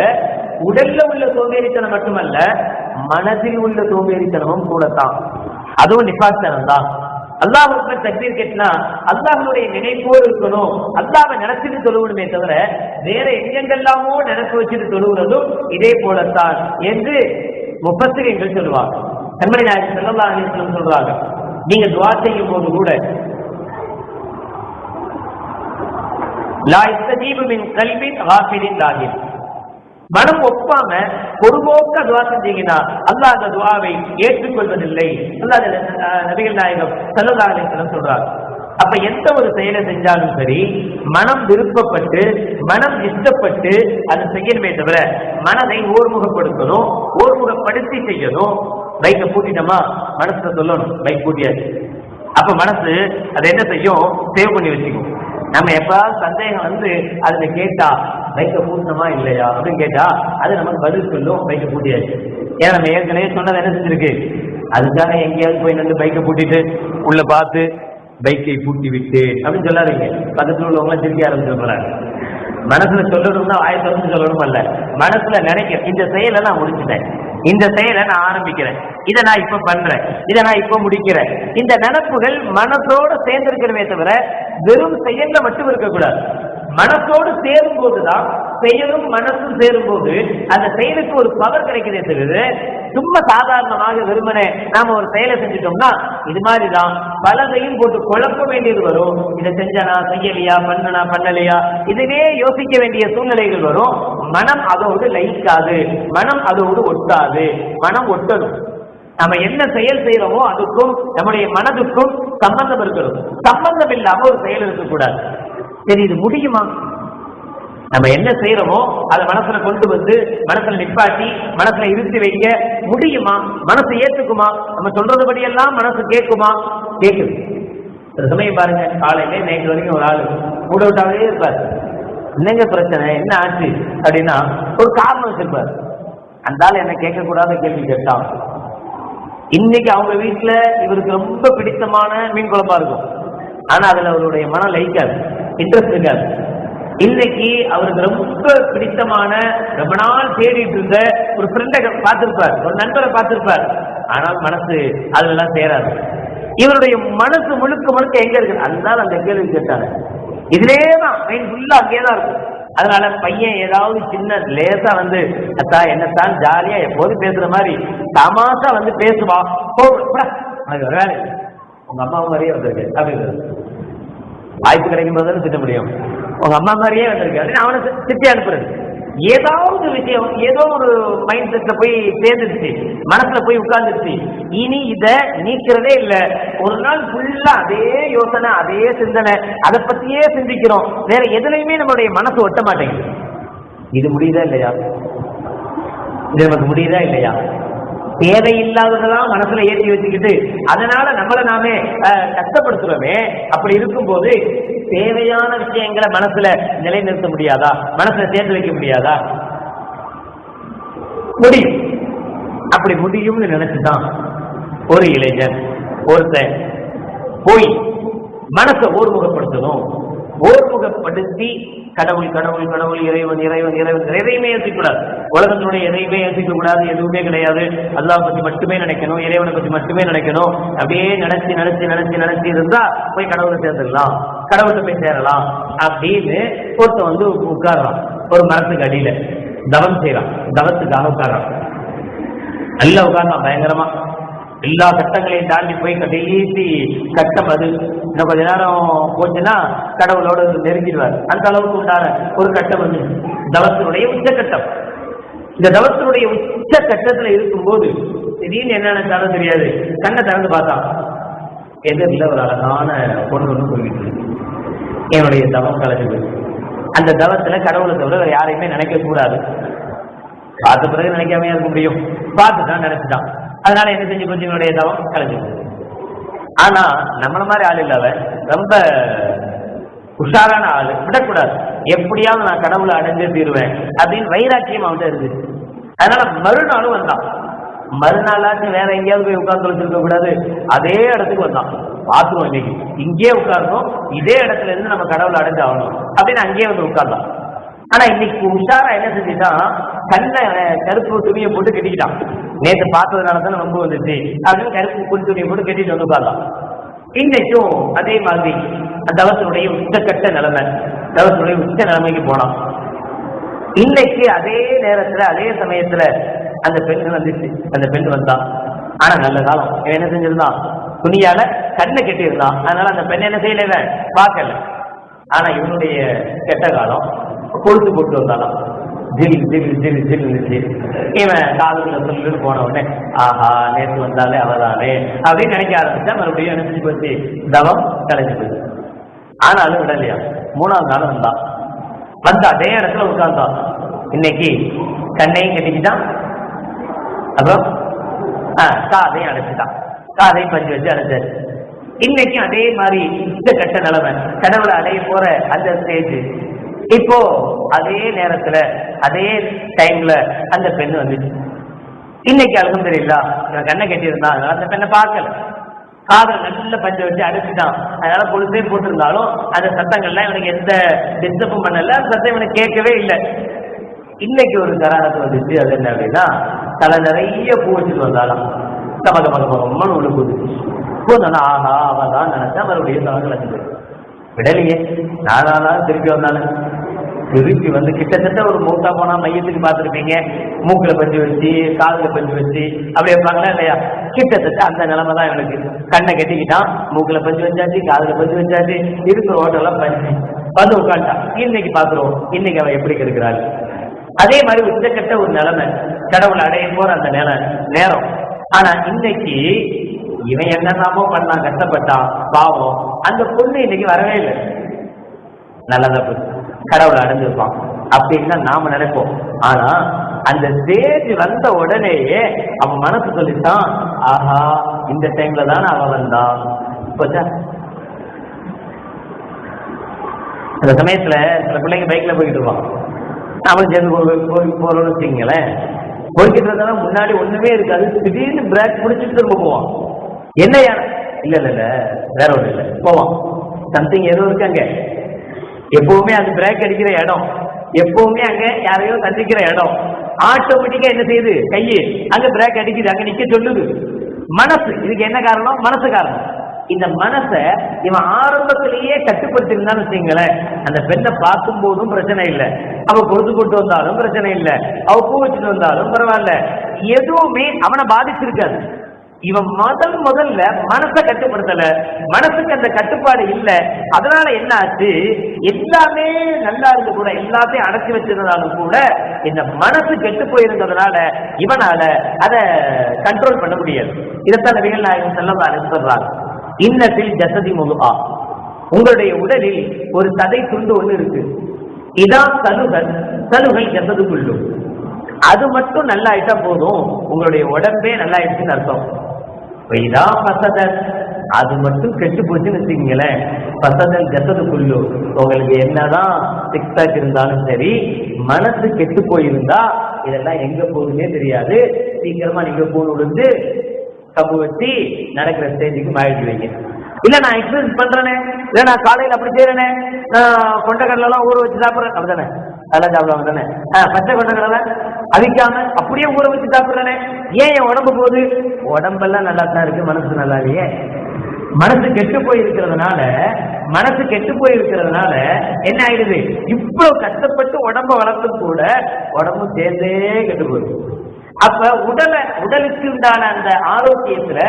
உடல்ல உள்ள சோம்பேறித்தனம் மட்டுமல்ல, மனதில் உள்ள சோம்பேறித்தனமும் கூடத்தான். அதுவும் நிஃபாக்தனம் தான். அல்லாஹ்வுக்கு தக்பீர் கேட்டா அல்லாஹ்வுடைய நினைப்போடு இருக்கணும், அல்லாஹ்வை நினைச்சிட்டு தொழுவணுமே தவிர வேற எங்கெங்கெல்லாமோ நினைப்பு வச்சுட்டு தொழுகிறதும் இதே போலத்தான் என்று முஃபஸ்ஸிரீன்கள் சொல்லுவாங்க. கண்மணி நாயகம் ஸல்லல்லாஹு அலைஹி வஸல்லம் சொல்றாங்க, நீங்க துஆ செய்யும் போது கூட லா இஸ்தஜீபு மின் கல்பின் காஃபிலின் லாஹின், மனம் ஒப்பாம பொறுபோக்க துஆ செஞ்சீங்கன்னா அல்லாஹ் அந்த துஆவை ஏற்றுக்கொள்வதில்லை. அல்லாஹ் நபிகள் நாயகம் ஸல்லல்லாஹு அலைஹி வஸல்லம் சொல்றாங்க. அப்ப எந்த ஒரு செயலை செஞ்சாலும் சரி, மனம் விருப்பப்பட்டு மனம் இஷ்டப்பட்டு அதை செய்யணுமே தவிர மனதை ஓர்முகப்படுத்தணும், ஓர்முகப்படுத்தி செய்யணும். பைக்கை பூட்டிட்டோமா மனசுல சொல்லணும், பைக் பூட்டியாச்சு. அப்ப மனசு அதை என்ன செய்யும்? சேவ் பண்ணி வச்சுக்கும். நம்ம எப்பாவது சந்தேகம் வந்து அதுல கேட்டா பைக்கை பூட்டணுமா இல்லையா அப்படின்னு கேட்டா அது நமக்கு பதில் சொல்லும், பைக்கை பூட்டியாச்சு. ஏன்னா நம்ம ஏற்கனவே சொன்னதை என்ன செஞ்சிருக்கு, அதுக்காக எங்கேயாவது போய் நின்று பைக்கை பூட்டிட்டு உள்ள பார்த்து பைக்கை பூட்டி விட்டு அப்படின்னு சொல்லாதீங்க. பக்கத்துல உள்ளவங்க திருப்பி ஆரம்பிச்சிருக்கிறாங்க. மனசுல சொல்லணும்னா ஆயிரத்தி சொல்லணும் அல்ல, மனசுல நினைக்க இந்த செயலை நான் முடிச்சுட்டேன், இந்த செயலை நான் ஆரம்பிக்கிறேன், இதை நான் இப்ப பண்றேன், இதை நான் இப்ப முடிக்கிறேன். இந்த நினைப்புகள் மனசோட சேர்ந்திருக்கிறவே தவிர வெறும் செயல்ல மட்டும் இருக்கக்கூடாது. மனசோடு சேரும் போதுதான், செயலும் மனசும் சேரும் போது அந்த செயலுக்கு ஒரு பவர் கிடைக்கிறதே தவிர சும்மா சாதாரணமாக வெறுமனே நாம ஒரு செயலை செஞ்சுட்டோம்னா இது மாதிரிதான் பலதையும் போட்டு குழப்ப வேண்டியது வரும். இதை செஞ்சனா செய்யலையா, பண்ணனா பண்ணலையா, இதுவே யோசிக்க வேண்டிய சூழ்நிலைகள் வரும். மனம் அதோடு லைக்காது, மனம் அதோடு ஒட்டாது. மனம் ஒட்டணும். நம்ம என்ன செயல் செய்யறோமோ அதுக்கும் நம்முடைய மனதுக்கும் சம்பந்தம் இருக்கணும். சம்பந்தம் இல்லாம ஒரு செயல் இருக்கக்கூடாது. சரி, இது முடியுமா? நம்ம என்ன செய்யறோமோ அதை மனசுல கொண்டு வந்து மனசுல நிப்பாட்டி மனசுல இருத்தி வைக்க முடியுமா? மனசு ஏத்துக்குமா? நம்ம சொல்றதுபடி எல்லாம் மனசு கேட்குமா? கேட்குது. ஒரு சமயம் பாருங்க, காலையில நைட்டு வரைக்கும் ஒரு ஆளு கூட விட்டாவே இருப்பாரு. என்னங்க பிரச்சனை, என்ன ஆச்சு அப்படின்னா ஒரு காரணம் வச்சிருப்பாரு. அந்த ஆள் என்ன கேட்கக்கூடாத கேள்வி கேட்டான். இன்னைக்கு அவங்க வீட்டுல இவருக்கு ரொம்ப பிடித்தமான மீன் குழம்பா இருக்கும், ஆனா அதுல அவருடைய மனம் லைக்காது, இன்ட்ரெஸ்ட் இருக்காது. இன்னைக்கு அவருக்கு ரொம்ப பிடித்தமான ரொம்ப நாள் தேடிட்டு இருந்த ஒரு ஃப்ரெண்டை பார்த்திருப்பார், ஒரு நண்பரை பார்த்திருப்பார், ஆனால் மனசு அதெல்லாம் சேராது. இவருடைய மனசு முழுக்க முழுக்க எங்க இருக்கு? அதனால அந்த கேள்வி கேட்டாங்க. இதுலேதான் மெயின் ஃபுல்லா அங்கேதான் இருக்கும். அதனால பையன் ஏதாவது சின்ன லேசா வந்து அத்தா என்னத்தான் ஜாலியா எப்போது பேசுற மாதிரி தமாசா வந்து பேசுவா, வேலை உங்க அம்மா மாதிரியே வந்திருக்கு அப்படிங்கிறது. வாய்ப்பு கிடைக்கும் போது திட்ட முடியும், உங்க அம்மா மாதிரியே வந்திருக்கு அப்படின்னு அவனை திட்டி அனுப்புறது. ஏதாவது விஷயம் ஏதோ ஒரு மைண்ட் செட்ல போய் சேர்ந்துருச்சு, மனசுல போய் உட்கார்ந்துருச்சு. இனி இதை நீக்கிறதே இல்லை. ஒரு நாள் ஃபுல்லா அதே யோசனை, அதே சிந்தனை, அதை பத்தியே சிந்திக்கிறோம். வேற எதுலையுமே நம்மளுடைய மனசு ஒட்ட மாட்டேங்குது. இது முடியுதா இல்லையா? இது நமக்கு முடியுதா இல்லையா? தேவையில்லாததெல்லாம் மனசுல ஏற்றி வச்சுக்கிட்டு அதனால நம்மளை நாமே கஷ்டப்படுத்துறோமே. அப்படி இருக்கும்போது தேவையான விஷயங்களை மனசுல நிலைநிறுத்த முடியாதா? மனசுல சேர்த்து வைக்க முடியாதா? முடியும். அப்படி முடியும்னு நினைச்சுதான் ஒரு இளைஞன் ஒருத்தன் போய் மனசை ஓர்முகப்படுத்தணும். ஓர்முகப்படுத்தி கடவுள் கடவுள் கடவுள், இறைவன் இறைவன் இறைவன், எதையுமே யோசிக்கக்கூடாது. உலகத்தினுடைய எதையுமே யோசிக்க கூடாது, எதுவுமே கிடையாது. அல்லாஹ் பத்தி மட்டுமே நினைக்கணும், இறைவனை பத்தி மட்டுமே நினைக்கணும். அப்படியே நினைச்சு நினைச்சு நினைச்சு நினைச்சு இருந்தா போய் கடவுளை சேர்ந்துடலாம், கடவுள்கிட்ட போய் சேரலாம் அப்படின்னு ஒருத்தன் வந்து உட்கார்றான். ஒரு மரத்துக்கு அடியில தவம் செய்யறான், தவத்துக்காக உட்கார்றான். நல்லா உட்கார்றான் பயங்கரமா. எல்லா கட்டங்களையும் தாண்டி போய் கடைசி கட்டம் அது. இன்னும் கொஞ்ச நேரம் போச்சுன்னா கடவுளோட நெருங்கிடுவார். அந்த அளவுக்கு உண்டான ஒரு கட்டம் வந்து தவத்தினுடைய உச்சக்கட்டம். இந்த தவத்தினுடைய உச்ச கட்டத்துல இருக்கும்போது திடீர்னு என்ன நினைச்சாலும் தெரியாது, கண்ணை திறந்து பார்த்தான். எதிரில் ஒரு அழகான பொண்ணு ஒன்று சொல்லிட்டு என்னுடைய தவம் கலைஞ்சது. அந்த தவத்துல கடவுளை தவிர வேற யாரையுமே நினைக்க கூடாது. பார்த்த பிறகு நினைக்காம இருக்க முடியும், பார்த்துதான் நினைச்சுட்டான். அதனால என்ன செஞ்சு கொஞ்சங்களுடைய தவம் கலைஞ்சு. ஆனா நம்மள மாதிரி ஆள் இல்லாத ரொம்ப உஷாரான ஆளு விடக்கூடாது, எப்படியாவது நான் கடவுளை அடைஞ்சே தீருவேன் அப்படின்னு வைராக்கியம் அவன்கிட்ட இருக்கு. அதனால மறுநாளும் வந்தான். மறுநாளாச்சும் வேற எங்கேயாவது போய் உட்கார்ந்து வச்சிருக்க கூடாது, அதே இடத்துக்கு வந்தான். பாத்துருவோம் இன்னைக்கு இங்கேயே உட்கார்ந்தோம், இதே இடத்துல இருந்து நம்ம கடவுளை அடைஞ்சு ஆகணும் அப்படின்னு அங்கேயே வந்து உட்கார்ந்தான். ஆனா இன்னைக்கு உஷாரா என்ன செஞ்சுட்டான், கண்ணை கருப்பு துணியை போட்டு கட்டிக்கிட்டான். நேற்று பார்த்ததுனால தானே ரொம்ப வந்துச்சு அப்படின்னு கருப்பு பொன் துணியை போட்டு கட்டிட்டு வந்து உட்காரலாம். இன்னைக்கும் அதே மாதிரி தவத்தினுடைய உச்சக்கட்ட நிலைமை, தவத்தினுடைய உச்ச நிலைமைக்கு போனான். இன்னைக்கு அதே நேரத்துல அதே சமயத்துல அந்த பெண் வந்துச்சு. அந்த பெண் வந்தான். ஆனா நல்ல காலம், என்ன செஞ்சிருந்தான், துணியால கண்ணை கட்டி இருந்தான். அதனால அந்த பெண் என்ன செய்யல, பார்க்கல. ஆனா இவனுடைய கெட்ட காலம், கொழுத்து போட்டு வந்தாலும் ஜில் ஜில் ஜில் ஜில் ஜில். இவன் காதல சொல்லு போன உடனே ஆஹா நேற்று வந்தாலே அவதானே அப்படின்னு நினைக்க ஆரம்பிச்சா மறுபடியும் என்ன செஞ்சு போச்சு, தவம் கலைஞ்சு போச்சு. ஆனாலும் விடலையா, மூணாவது நாள் வந்தான். வந்து அதே இடத்துல உட்கார்ந்தான். இன்னைக்கு கண்ணையும் கட்டிக்கிட்டான், அப்புறம் காதையும் அடைச்சிட்டான். காதையும் பஞ்சு வச்சு அடைச்சாரு. இன்னைக்கும் அதே மாதிரி இந்த கட்ட நிலைமை, கடவுளை அடைய போற அந்த ஸ்டேஜ். இப்போ அதே நேரத்துல அதே டைம்ல அந்த பெண் வந்துச்சு. இன்னைக்கு அல்ஹம்துலில்லாஹ் இவன் கண்ணை கட்டியிருந்தான், அதனால அந்த பெண்ணை பார்க்கல. காதல் நல்ல பஞ்ச வச்சு அடிச்சுட்டான். அதனால பொழுதே போட்டிருந்தாலும் அந்த சத்தங்கள்லாம் இவனுக்கு எந்த டிஸ்டர்பும் பண்ணல, அந்த சத்தம் இவனுக்கு கேட்கவே இல்லை. இன்னைக்கு ஒரு கராகத்து வந்துச்சு. அது என்ன அப்படின்னா, தலை நிறைய பூ வச்சுட்டு வந்தாலும் தமக மகமகம்னு உள்ள போட்டுச்சு. போனா ஆஹா அவதான் நினைச்சா மறுபடியும் தலை கிளம்பி விடலையே. நானாலும் திருப்பி வந்தாலும் திருப்பி வந்து கிட்டத்தட்ட ஒரு மூட்டா போனா மையத்துக்கு பார்த்துருப்பீங்க, மூக்குல பஞ்சு வச்சு காதுல பஞ்சு வச்சு அப்படி வைப்பாங்களா இல்லையா, கிட்டத்தட்ட அந்த நிலைமை தான் இவனுக்கு. கண்ணை கட்டிக்கிட்டான், மூக்குல பஞ்சு வச்சாச்சு, காதுல பஞ்சு வச்சாச்சு, இருக்கிற ஓட்டெல்லாம் பஞ்சு வந்து உட்காந்துட்டான். இன்னைக்கு பாக்குறோம் இன்னைக்கு அவன் எப்படி இருக்கிறாள். அதே மாதிரி உச்சக்கட்ட ஒரு நிலைமை, கடவுளை அடைய போற அந்த நேரம். ஆனா இன்னைக்கு இவன் என்னென்னமோ பண்ணான், கஷ்டப்பட்டான், பாவம். அந்த பொண்ணு இன்னைக்கு வரவே இல்லை. நல்லதா கடவுளை அடைஞ்சிருப்பான் அப்படின்னு நாம நினைப்போம். ஆனா அந்த ஸ்டேஜ் வந்த உடனேயே அவன் மனசு சொல்லிட்டான், ஆஹா இந்த டைம்ல தானே அவன் வந்தான். அந்த சமயத்துல சில பிள்ளைங்க பைக்ல போய்கிட்டு இருப்பான், அவன் சேர்ந்து போறோம்னு வச்சுக்கீங்களேன். போய்கிட்டு இருந்தா முன்னாடி ஒண்ணுமே இருக்காது, திடீர்னு பிரேக் பிடிச்சிட்டு திரும்ப போவான். என்ன இல்ல இல்ல இல்ல வேற ஒண்ணு இல்ல போவான், சம்திங் ஏதோ இருக்கு அங்க. எப்பவுமே அந்த பிரேக் அடிக்கிற இடம், எப்பவுமே அங்க யாரையோ சந்திக்கிற இடம், ஆட்டோமேட்டிக்கா என்ன செய்யுது, கையை அங்க பிரேக் அடிக்குது, அங்க நிக்க சொல்லுது மனசு. இதுக்கு என்ன காரணம், மனசு காரணம். இந்த மனசை இவன் ஆரம்பத்திலேயே கட்டுப்படுத்தி இருந்தான்னு வச்சுங்களேன், அந்த பெண்ணை பார்க்கும் போதும் பிரச்சனை இல்லை, அவ பொறுத்து கொண்டு வந்தாலும் பிரச்சனை இல்லை, அவ பூ வச்சுட்டு வந்தாலும் பரவாயில்ல, எதுவுமே அவனை பாதிச்சிருக்காது. இவன் முதல்ல மனசை கட்டுப்படுத்தல, மனசுக்கு அந்த கட்டுப்பாடு இல்லை. அதனால என்ன ஆச்சு, எல்லாமே நல்லா இருந்து கூட எல்லாத்தையும் அடைச்சி வச்சிருந்தாலும் கூட இந்த மனசு கெட்டு போயிருந்ததுனால இவனால அதை கண்ட்ரோல் பண்ண முடியாது. இதைத்தான் நபிகள் நாயகம் ஸல்லல்லாஹு அலைஹி வஸல்லம் சொல்றாங்க, இன்னத்தில் ஜஸதி முதுஆ, உங்களுடைய உடலில் ஒரு சதை துண்டு ஒண்ணு இருக்கு, இதான் சலுகல் ஜஸதுக்குள்ளு, அது மட்டும் நல்லா ஆயிட்டா போதும், உங்களுடைய உடம்பே நல்லா ஆயிடுச்சுன்னு அர்த்தம். இதான் பசதல், அது மட்டும் கெட்டு போச்சுன்னு வச்சுக்கீங்களேன், பசதல் ஜஸதுக்குள்ளு, உங்களுக்கு என்னதான் சிக்ஸ் பேக் இருந்தாலும் சரி, மனசு கெட்டு போயிருந்தா இதெல்லாம் எங்க போகுதுன்னே தெரியாது. சீக்கிரமா நீங்க போன் விழுந்து கப்பு வச்சு நடக்கிற ஸ்டேஜுக்கு மாறிடுவீங்க. இல்ல நான் எக்ஸசைஸ் பண்றேனே, இல்ல நான் காலையில் அப்படி செய்யறேனே, கொண்ட கடலை எல்லாம் ஊற வச்சு சாப்பிடுறேன் அப்படிதானே, அதெல்லாம் சாப்பிடுவாங்க தானே, பச்சை கொண்ட கடலை அவிக்காம அப்படியே ஊற வச்சு சாப்பிடுறேனே, ஏன் என் உடம்பு போகுது? உடம்பெல்லாம் நல்லா தான் இருக்கு, மனசு நல்லா இல்லையே. மனசு கெட்டு போயிருக்கிறதுனால என்ன ஆயிடுது? இவ்வளவு கஷ்டப்பட்டு உடம்ப வளர்த்தும் கூட உடம்பு சேர்ந்தே கெட்டு போயிடுது. அப்ப உடலுக்கு உண்டான அந்த ஆரோக்கியத்துல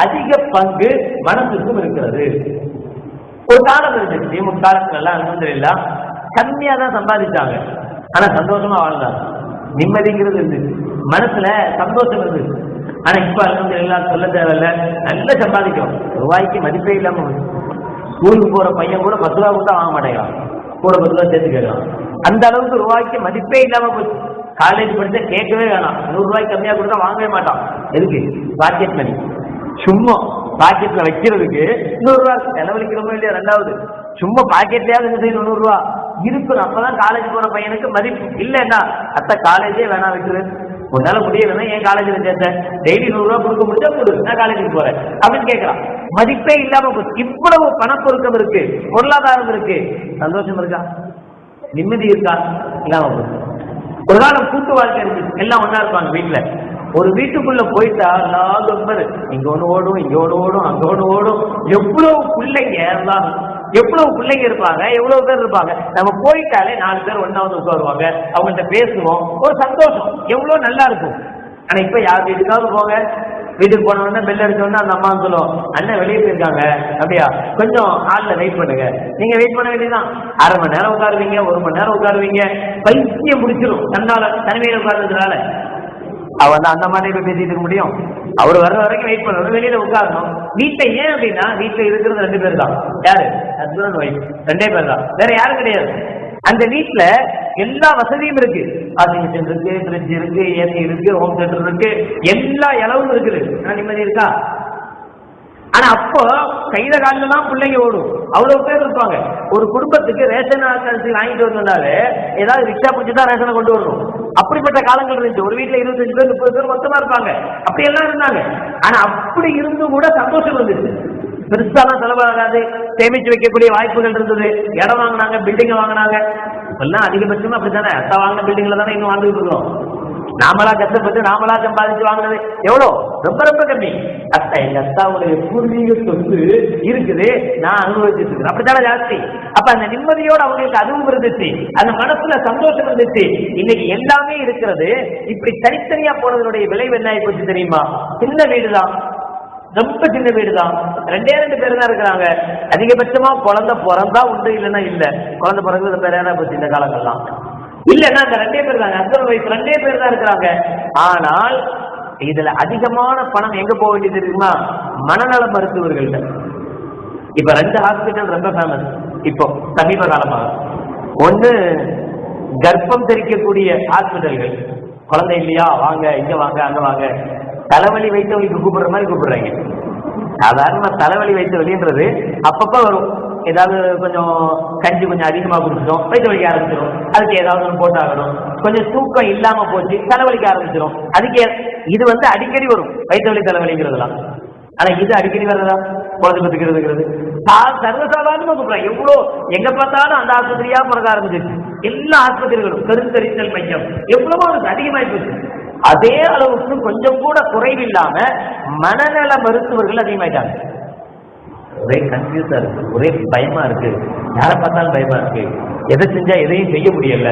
அதிக பங்கு மனசுக்கும் இருக்கிறது. ஒரு காலம் இருந்துச்சு, முற்காலத்துல எல்லாம் அல்ஹம்துலில்லாஹ் கம்மியா தான் சம்பாதிச்சாங்க, ஆனா சந்தோஷமா வாழ்ந்தாங்க. நிம்மதிங்கிறது இருந்துச்சு, மனசுல சந்தோஷம் இருந்துச்சு. ஆனா இப்ப அல்ஹம்துலில்லாஹ் சொல்ல தேவையில்ல, நல்ல சம்பாதிக்கும், ரூபாய்க்கு மதிப்பே இல்லாம. ஸ்கூலுக்கு போற பையன் கூட 10 ரூபா கூட வாங்க மாட்டேங்கிறான், கூட 10 ரூபா சேர்த்து கேட்கலாம். அந்த அளவுக்கு ரூபாய்க்கு மதிப்பே இல்லாம போச்சு. காலேஜ் படிச்சா கேட்கவே வேணாம், 100 ரூபாய்க்கு கம்மியா கொடுத்தா வாங்கவே மாட்டான். எதுக்கு? பாக்கெட் மணி, சும்மா பாக்கெட்ல வைக்கிறதுக்கு 100 ரூபா செலவழிக்கிறோமோ இல்லையா. ரெண்டாவது சும்மா பாக்கெட்லயாவது என்ன செய்யணும், 100 ரூபா இருக்கணும். அப்பதான் காலேஜ் போற பையனுக்கு மதிப்பு. இல்லைன்னா அத்த காலேஜே வேணாம் விட்டுரு, உன்னால முடியலன்னா ஏன் காலேஜ்ல சேர்த்தேன், டெய்லி 100 ரூபா கொடுக்க முடிச்சா கொடு, நான் காலேஜுக்கு போறேன் அப்படின்னு கேட்கறான். மதிப்பே இல்லாம இவ்வளவு பணப்பொருக்கம் இருக்கு, பொருளாதாரம் இருக்கு, சந்தோஷம் இருக்கா? நிம்மதி இருக்கா? இல்லாம போச்சு. ஒரு காலம் கூட்டு வாழ்க்கை இருக்கு, எல்லாம் ஒன்னா இருப்பாங்க வீட்டுல. ஒரு வீட்டுக்குள்ள போயிட்டா இங்க ஒண்ணு ஓடும், இங்க ஒண்ணு ஓடும், அங்க ஒண்ணு ஓடும். எவ்வளவு பிள்ளைங்க இருப்பாங்க, எவ்வளவு பேர் இருப்பாங்க. நம்ம போயிட்டாலே 4 பேர் ஒன்னா வந்து உட்காருவாங்க, அவங்கள்ட்ட பேசுவோம், ஒரு சந்தோஷம் எவ்வளவு நல்லா இருக்கும். ஆனா இப்ப யார் வீட்டுக்காவது போங்க, வீட்டுக்கு போன உடனே பெல் அடிச்சோன்னா அந்த அம்மா சொல்லுவோம், அண்ணன் வெளியே போயிருக்காங்க, அப்படியா, கொஞ்சம் ஹாலில் வெயிட் பண்ணுங்க. நீங்க வெயிட் பண்ண வேண்டியதுதான். 1/2 மணி நேரம் உட்காருவீங்க, 1 மணி நேரம் உட்காருவீங்க, பைத்தியம் முடிச்சிடும் தனிமையில உட்கார்ந்ததுனால. அவன் அந்த மாதிரி போய் பேசிட்டு இருக்க முடியும்? அவர் வர்ற வரைக்கும் வெயிட் பண்ணணும், வெளியில உட்காரணும். வீட்டை ஏன் அப்படின்னா, வீட்டுல இருக்கிறது 2 பேர் தான். யாரு? ஹஸ்பண்ட் அண்ட் ஒய்ஃப், 2 பேர் தான், வேற யாரும் கிடையாது. அந்த வீட்டுல எல்லா வசதியும் இருக்கு, வாஷிங் மிஷின் இருக்கு, ஃப்ரிட்ஜ் இருக்கு, ஏசி இருக்கு, ஹோம் தியேட்டர் இருக்கு, எல்லா இளவும் இருக்குது. நிம்மதி இருக்கா? ஆனா அப்போ கையில காலில தான் பிள்ளைங்க ஓடும், அவ்வளவு பேர் இருப்பாங்க. ஒரு குடும்பத்துக்கு ரேஷன் அரிசி வாங்கிட்டு வரணும்னாலே ஏதாவது ரிக்ஷா பிடிச்சி தான் ரேஷனை கொண்டு வரணும். அப்படிப்பட்ட காலங்கள் இருந்துச்சு. ஒரு வீட்டுல 25 பேர் 30 பேர் மொத்தமா இருப்பாங்க, அப்படி எல்லாம் இருந்தாங்க. ஆனா அப்படி இருந்தும் கூட சந்தோஷம் இருந்துச்சு. பெருசாலாம் செலவாகாது, சேமிச்சு வைக்கக்கூடிய வாய்ப்புகள் இருந்தது. இடம் வாங்கினாங்க, பில்டிங் வாங்கினாங்க. இப்பெல்லாம் அதிகபட்சமா அப்படித்தானே, அத்தா வாங்கின பில்டிங்ல தானே இன்னும் வாழ்ந்துட்டு இருக்கோம். நாமளா கஷ்டப்பட்டு நாமளா சம்பாதிச்சு வாங்கினது எவ்வளோ? ரொம்ப ரொம்ப கம்மி. அத்தா எங்க அத்தாவுடைய பூர்வீக சொத்து இருக்குது, நான் அனுபவிச்சுட்டு இருக்கேன், அப்படித்தானே ஜாஸ்தி. அப்ப அந்த நிம்மதியோட அவங்களுக்கு அதுவும் இருந்துச்சு, அந்த மனசுல சந்தோஷம் இருந்துச்சு. இன்னைக்கு எல்லாமே இருக்கிறது, இப்படி தனித்தனியா போனதனுடைய விளைவு என்ன ஆயிப்போச்சு தெரியுமா? சின்ன வீடுதான், ரொம்ப சின்ன வீடுதான், 2 பேர் தான் இருக்கிறாங்க. அதிகபட்சமா குழந்தை பிறந்தா உண்டு, இல்லைன்னா இல்ல. குழந்தை பிறகு ரொம்ப ரேரா போச்சு இந்த காலங்கள்லாம். இல்லைன்னா அந்த 2 பேர் தாங்க, ஹஸ்பண்ட் ஒய்ஃப் 2 பேர் தான் இருக்கிறாங்க. ஆனால் இதுல அதிகமான பணம் எங்க போக வேண்டியது இருக்குன்னா, மனநல மருத்துவர்கள்ட்ட. இப்ப 2 ஹாஸ்பிட்டல் ரொம்ப ஃபேமஸ் இப்போ சமீப காலமாக. ஒண்ணு கர்ப்பம் தெரிக்கக்கூடிய ஹாஸ்பிட்டல்கள், குழந்தை இல்லையா வாங்க இங்க வாங்க அங்க வாங்க. தலைவலி வைத்தவங்களுக்கு கூப்பிடுற மாதிரி கூப்பிடுறாங்க. சாதாரண தலைவலி வைத்த வலின்றது அப்பப்ப வரும், ஏதாவது கொஞ்சம் கஞ்சி கொஞ்சம் அதிகமா குடிச்சிடும், வயிற்று வலிக்க ஆரம்பிச்சிடும், அதுக்கு ஏதாவது ஒன்று போட்டாகணும். கொஞ்சம் தூக்கம் இல்லாம போச்சு, தலைவலிக்க ஆரம்பிச்சிடும். அதுக்கு இது அடிக்கடி வரும் வயிற்று வலி தலைவலிங்கிறதுலாம். ஆனா இது அடிக்கடி வர்றதா? குழந்தை பத்துக்கிறதுங்கிறது சர்வசாதாரணமா கூப்பிடுறாங்க. எவ்வளோ எங்க பார்த்தாலும் அந்த ஆஸ்பத்திரியா பிறக்க ஆரம்பிச்சிருச்சு. எல்லா ஆஸ்பத்திரிகளும் கருத்தரித்தல் மையம் எவ்வளவோ அதுக்கு அதிகமாகி போச்சு. அதே அளவுக்கு கொஞ்சம் கூட குறைவில்லாம மனநல மருத்துவர்கள் அதிகமாயிட்டாங்க. ஒரே கன்ஃபியூஸா இருக்கு, ஒரே பயமா இருக்கு, யாரை பார்த்தாலும் பயமா இருக்கு, எதை செஞ்சா எதையும் செய்ய முடியல.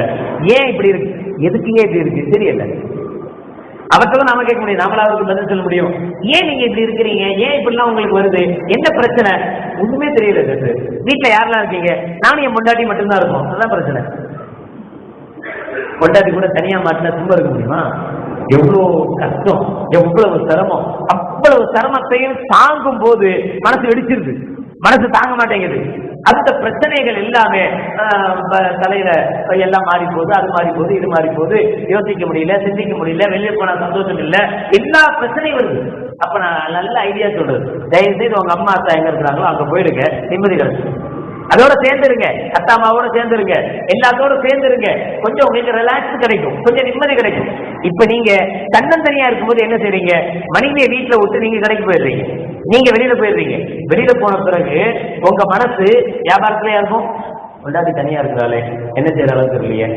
ஏன் இப்படி இருக்கு? எதுக்குங்க இப்படி இருக்கு தெரியல. அவற்றவும் நாம கேட்க முடியும், நாமளா அவருக்கு பதில் சொல்ல முடியும். ஏன் நீங்க இப்படி இருக்கிறீங்க, ஏன் இப்படிலாம் உங்களுக்கு வருது, என்ன பிரச்சனை? ஒண்ணுமே தெரியல. வீட்டுல யாரெல்லாம் இருக்கீங்க? நானும் என் பொண்டாட்டி மட்டும்தான் இருக்கும், அதுதான் பிரச்சனை. பொண்டாட்டி கூட தனியா மாட்டினா சும்மா இருக்க முடியுமா? எவ்வளவு கஷ்டம், எவ்வளவு சிரமம். அவ்வளவு சிரமத்தையும் தாங்கும் போது மனசு வெடிச்சிருது, மனசு தாங்க மாட்டேங்குது. அந்த பிரச்சனைகள் எல்லாமே தலையில எல்லாம் மாறி போகுது, அது மாறி போகுது, இது மாறி போகுது, யோசிக்க முடியல, சிந்திக்க முடியல, வெளியே போனா சந்தோஷம் இல்ல, எல்லா பிரச்சனையும் வருது. அப்ப நான் நல்ல ஐடியா சொல்றது, தயவு செய்து உங்க அம்மா அத்தா எங்க இருக்கிறாங்களோ அங்க போயிடுங்க, நிம்மதி கிடைச்சு. அதோட சேர்ந்துருங்க, அத்தா அம்மாவோட சேர்ந்துருங்க, எல்லாத்தோட சேர்ந்துருங்க. கொஞ்சம் உங்களுக்கு ரிலாக்ஸ் கிடைக்கும், கொஞ்சம் நிம்மதி கிடைக்கும். இப்ப நீங்க தன்னந்தனியா இருக்கும்போது என்ன செய்றீங்க? மனைவியை வீட்டுல விட்டு நீங்க கடைக்கு போயிடுறீங்க, நீங்க வெளியில போயிடுறீங்க. வெளியில போன பிறகு உங்க மனசு வியாபாரத்திலேயே இருக்கும். கொண்டாடி தனியா இருக்கிறாளே என்ன செய்யற அளவுக்கு இல்லையே.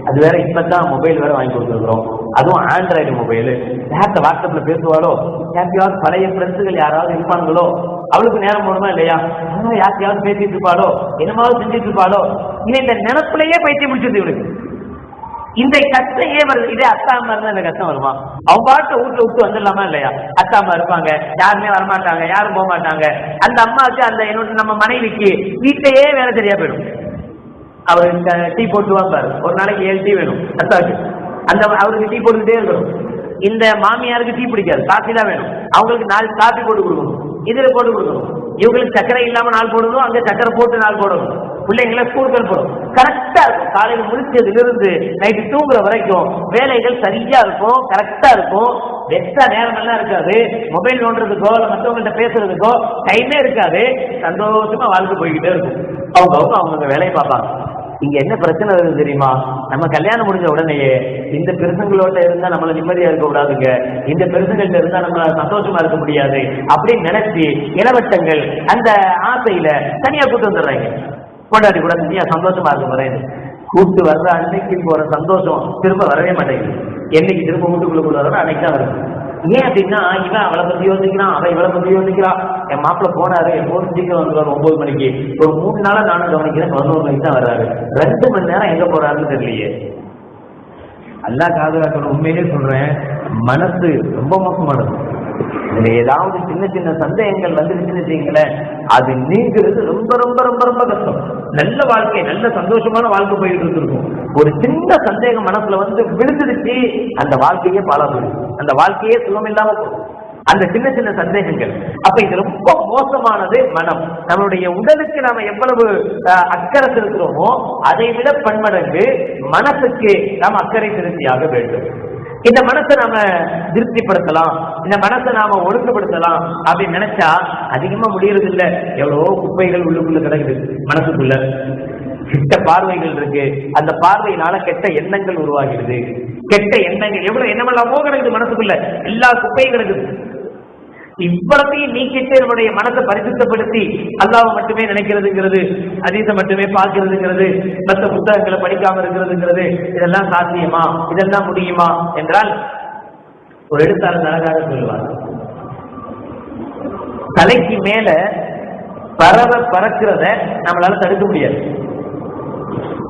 அது வேற இப்பதான் மொபைல் வேற வாங்கி கொடுத்துருக்கிறோம், அதுவும் ஆண்ட்ராய்டு மொபைல். யார்கிட்ட வாட்ஸ்அப்ல பேசுவாளோ, யாருக்கையாவது பழைய ஃப்ரெண்ட்ஸுகள் யாராவது இருப்பாங்களோ, அவளுக்கு நேரம் போகணுமா இல்லையா, யாருக்கையாவது பேசிட்டு இருப்பாளோ, என்னமாவது செஞ்சுட்டு இருப்பாளோ. இந்த நினைப்புலயே பைத்தியம் முடிச்சது இவனுக்கு. இந்த கஷ்டம் ஏன் வருது? இதே அத்தா அம்மா இருந்தா இந்த கஷ்டம் வருமா? அவங்க பாட்டு வீட்டுல விட்டு வந்துடலாமா இல்லையா? அத்தா அம்மா இருப்பாங்க, யாருமே வரமாட்டாங்க, யாரும் போக மாட்டாங்க. அந்த அம்மாவுக்கு அந்த என்னோட நம்ம மனைவிக்கு வீட்டையே வேலை சரியா போயிடும். அவருக்கு டீ போட்டு வாப்பாரு, ஒரு நாளைக்கு 7 டீ வேணும் அத்தாவுக்கு. அந்த அவருக்கு டீ போட்டுக்கிட்டே இருக்கணும். இந்த மாமியாருக்கு டீ பிடிக்காது, காஃபி தான் வேணும். அவங்களுக்கு 4 காஃபி போட்டு கொடுக்கணும், இதுல போட்டு கொடுக்கணும். இவங்களுக்கு சக்கரை இல்லாம 4 போடணும், அங்க சக்கரை போட்டு 4 போடணும். பிள்ளைங்களை ஸ்கூலுக்கு அனுப்பணும். கரெக்டா இருக்கும். காலையில் முடிச்சதுல இருந்து நைட்டு தூங்குற வரைக்கும் வேலைகள் சரியா இருக்கும், கரெக்டா இருக்கும். எக்ஸ்ட்ரா நேரம் எல்லாம் இருக்காது. மொபைல் நோண்டுறதுக்கோ இல்ல மற்றவங்கள்ட்ட பேசுறதுக்கோ டைமே இருக்காது. சந்தோஷமா வாழ்க்கை போய்கிட்டே இருக்கும். அவங்க வேலையை பார்ப்பாங்க. இங்க என்ன பிரச்சனை வருது தெரியுமா? நம்ம கல்யாணம் முடிஞ்ச உடனேயே இந்த பெருசங்களோட இருந்தா நம்மள நிம்மதியா இருக்க கூடாதுங்க, இந்த பெருசங்கள்ட்ட இருந்தா நம்ம சந்தோஷமா இருக்க முடியாது அப்படின்னு நினைச்சு இளவட்டங்கள் அந்த ஆசையில தனியா கூட்டு வந்துடுறாங்க. கொண்டாடி கூட தனியா சந்தோஷமா இருக்க போறேன். கூட்டு வர்ற அன்னைக்கு போற சந்தோஷம் திரும்ப வரவே மாட்டேங்குது. என்னைக்கு திரும்ப வீட்டுக்குள்ள வர அன்னைக்கு தான் வருது. ஏன் அப்படின்னா இவன் அவளை பத்தி யோசிக்கிறான், அவன் இவளை பத்தி யோசிக்கிறான். என் மாப்பிள்ள போனாரு, எப்போதும் சீக்கிரம் வந்துருவாரு 9 மணிக்கு. ஒரு 3 நாளா நானும் கவனிக்கிறேன், 11 மணிக்கு தான் வர்றாரு. 2 மணி நேரம் எங்க போறாருன்னு தெரியலையே. அல்லா காதலாக்கணும். உண்மையிலே சொல்றேன், மனசு ரொம்ப மோசமானது. இதுல ஏதாவது சின்ன சின்ன சந்தேகங்கள் வந்துருச்சுன்னு வச்சுங்களேன், அது நீங்கிறது ரொம்ப ரொம்ப ரொம்ப ரொம்ப கஷ்டம். நல்ல வாழ்க்கை, நல்ல சந்தோஷமான வாழ்க்கை போயிட்டு இருக்கும். ஒரு சின்ன சந்தேகம் மனசுல வந்து விழுந்துடுச்சு, அந்த வாழ்க்கையே பாழா போயிடும், அந்த வாழ்க்கையே சுகம் இல்லாம போகும். அந்த சின்ன சின்ன சந்தேகங்கள். அப்ப இது ரொம்ப மோசமானது. மனம், நம்மளுடைய உடலுக்கு நாம எவ்வளவு அக்கறை செலுத்துறோமோ அதை விட பன்மடங்கு மனசுக்கு நாம் அக்கறை செலுத்தியாக வேண்டும். இந்த மனசை நாம திருப்திப்படுத்தலாம், இந்த மனசை நாம ஒழுங்குபடுத்தலாம் அப்படின்னு நினைச்சா அதிகமா முடியறது இல்லை. எவ்வளவோ குப்பைகள் உள்ளுக்குள்ள கிடக்குது மனசுக்குள்ள. கெட்ட பார்வைகள் இருக்கு, அந்த பார்வையினால கெட்ட எண்ணங்கள் உருவாகிறது. கெட்ட எண்ணங்கள் எவ்வளவு எண்ணமெல்லாமோ கிடக்குது மனசுக்குள்ள, எல்லா குப்பையும் கிடக்குது. இவ்வளத்தையும் நீக்கிட்டு நம்முடைய மனத்தை பரிசுத்தப்படுத்தி அல்லாஹ்வை மட்டுமே நினைக்கிறதுங்கிறது, ஹதீஸை மட்டுமே பார்க்கிறதுங்கிறது, மற்ற புத்தகங்களை படிக்காம இருக்கிறதுங்கிறது, இதெல்லாம் சாத்தியமா? இதெல்லாம் முடியுமா என்றால் ஒரு எழுத்தாளர் அழகாக சொல்லுவார், தலைக்கு மேல பறவை பறக்கிறத நம்மளால தடுக்க முடியாது.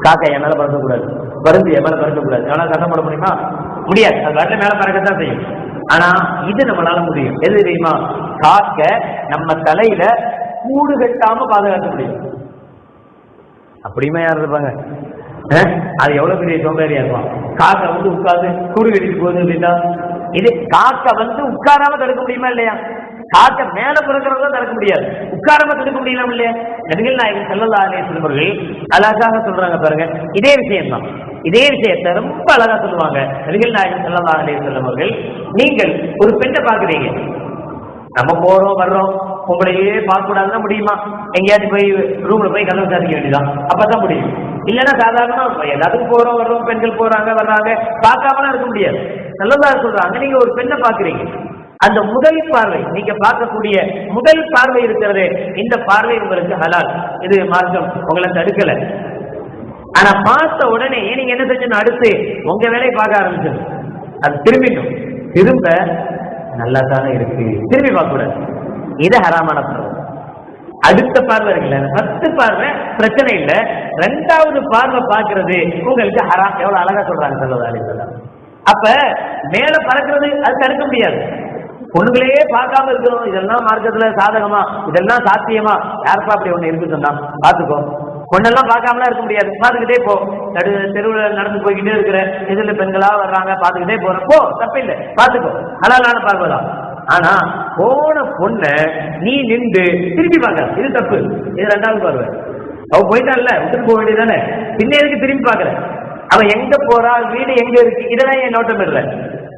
காக்கா என் மேல பறக்கக்கூடாது, பருந்து என் மேல பறக்கக்கூடாது, எவனால சட்டம் போட முடியுமா? முடியாது. அது வாட்டில மேல பறக்கத்தான் செய்யும். ஆனா இது நம்மளால முடியும். எது தெரியுமா? காக்க நம்ம தலையில கூடு கட்டாம பாதுகாக்க முடியும். அப்படியுமே யார் இருப்பாங்க? அது எவ்வளவு பெரிய சோம்பேறியா இருப்பான். காக்க வந்து உட்கார்ந்து கூடு கட்டிட்டு போகுது அப்படின்னா, இது காக்க வந்து உட்காராம தடுக்க முடியுமா இல்லையா? காக்க மேல பிறக்கிறத தடுக்க முடியாது, உட்காராம தடுக்க முடியலாம் இல்லையா? நபிகள் நாயகம் ஸல்லல்லாஹு அலைஹி வஸல்லம் அவர்கள் அழகாக சொல்றாங்க பாருங்க. இதே விஷயம் தான், இதே விஷயத்தை ரொம்ப அழகா சொல்லுவாங்க நபிகள் நாயகம் ஸல்லல்லாஹு அலைஹி வஸல்லம் அவர்கள். நீங்கள் ஒரு பெண்ணை பாக்குறீங்க, நம்ம போறோம் வர்றோம், உங்களையே பார்க்க கூடாதுன்னா முடியுமா? எங்கேயாச்சும் போய் ரூம்ல போய் கதவை சாதிக்க வேண்டியதான், அப்பதான் முடியும். இல்லைன்னா சாதாரணமா எல்லாத்துக்கும் போறோம் வர்றோம், பெண்கள் போறாங்க வர்றாங்க, பார்க்காமலாம் இருக்க முடியாது. நல்லதாக சொல்றாங்க, நீங்க ஒரு பெண்ணை பாக்குறீங்க, அந்த முதல் பார்வை, நீங்க பார்க்கக்கூடிய முதல் பார்வை இருக்கிறது, இந்த பார்வை உங்களுக்கு ஹலால், இது மார்க்கம் உங்களை தடுக்கல. ஆனா பார்த்த உடனே நீங்க என்ன செஞ்சணும்? அடுத்து உங்க வேலையை பார்க்க ஆரம்பிச்சது, அது திரும்பிடும். திரும்ப நல்லா தானே இருக்கு, திரும்பி பார்க்க கூடாது, இது ஹராமான பார்வை. அடுத்த பார்வை இருக்குல்ல, 10 பார்வை பிரச்சனை இல்லை, 2வது பார்வை பார்க்கிறது உங்களுக்கு ஹராம். எவ்வளவு அழகா சொல்றாங்க ஸல்லல்லாஹு அலைஹி வஸல்லம். அப்ப மேல பறக்கிறது அது தடுக்க முடியாது. பொண்ணுங்களையே பார்க்காம இருக்கிறோம், இதெல்லாம் மார்க்கத்துல சாதகமா, இதெல்லாம் சாத்தியமா? யாருப்பா அப்படி ஒண்ணு இருக்கு சொன்னா? பாத்துக்கோ, பொண்ணெல்லாம் பார்க்காமலாம் இருக்க முடியாது, பார்த்துக்கிட்டே போ. தெருவில் நடந்து போய்கிட்டே இருக்கிற எதிர பெண்களா வர்றாங்க, பார்த்துக்கிட்டே போற, போ, தப்பில்லை, பார்த்துக்கோ, ஹலாலான பார்வைதான். ஆனா போன பொண்ண நீ நின்று திருப்பி பார்க்க, இது தப்பு, இது 2வது பார்வை. அவ போயிட்டான்ல, விட்டுட்டு போக வேண்டியதானே, பின்ன எதுக்கு திரும்பி பார்க்கற? அவன் எங்க போறா, வீடு எங்க இருக்கு, இதெல்லாம் என் நோட்டம் இல்லை.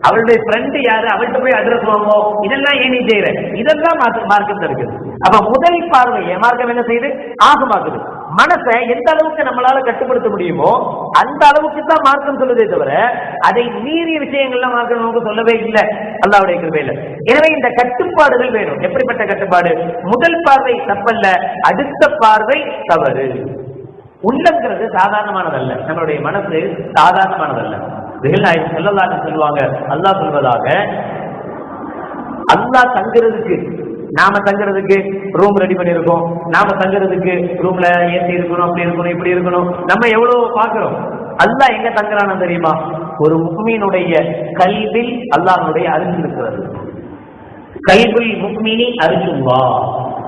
அவளுடைய ஃப்ரெண்டு யாரு, அவள்கிட்ட போய் அட்ரஸ் வாங்குவோம், இதெல்லாம் ஏன் நீ செய்யற, இதெல்லாம் மார்க்கம் இருக்குது. அப்ப முதல் பார்வையை மார்க்கம் என்ன செய்யுது, ஆகமாக்குது. மனசை எந்த அளவுக்கு நம்மளால கட்டுப்படுத்த முடியுமோ அந்த அளவுக்கு தான் மார்க்கம் சொல்லுதே தவிர அதை மீறிய விஷயங்கள்லாம் மார்க்கம் நமக்கு சொல்லவே இல்லை, அல்லாஹ்வுடைய கிருபையில. எனவே இந்த கட்டுப்பாடுகள் வேணும். எப்படிப்பட்ட கட்டுப்பாடு? முதல் பார்வை தப்பல்ல, அடுத்த பார்வை தவறு. உள்ளங்கிறது சாதாரணமானதல்ல, நம்மளுடைய மனசு சாதாரணமானதல்ல. சொல்லுவாங்க, அல்லாஹ் சொல்வதாக, அல்லாஹ் தங்குறதுக்கு, நாம தங்குறதுக்கு ரூம் ரெடி பண்ணிருக்கோம், நாம தங்குறதுக்கு ரூம்ல ஏசி இருக்கணும், அப்படி இருக்கணும், இப்படி இருக்கணும், நம்ம எவ்வளவு பாக்குறோம். அல்லாஹ் எங்க தங்குறான்னு தெரியுமா? ஒரு முஃமினுடைய கல்வில் அல்லாஹ்வுடைய அரிசி இருக்கிறது. கல்வில் முஃமினி அரிசுவா,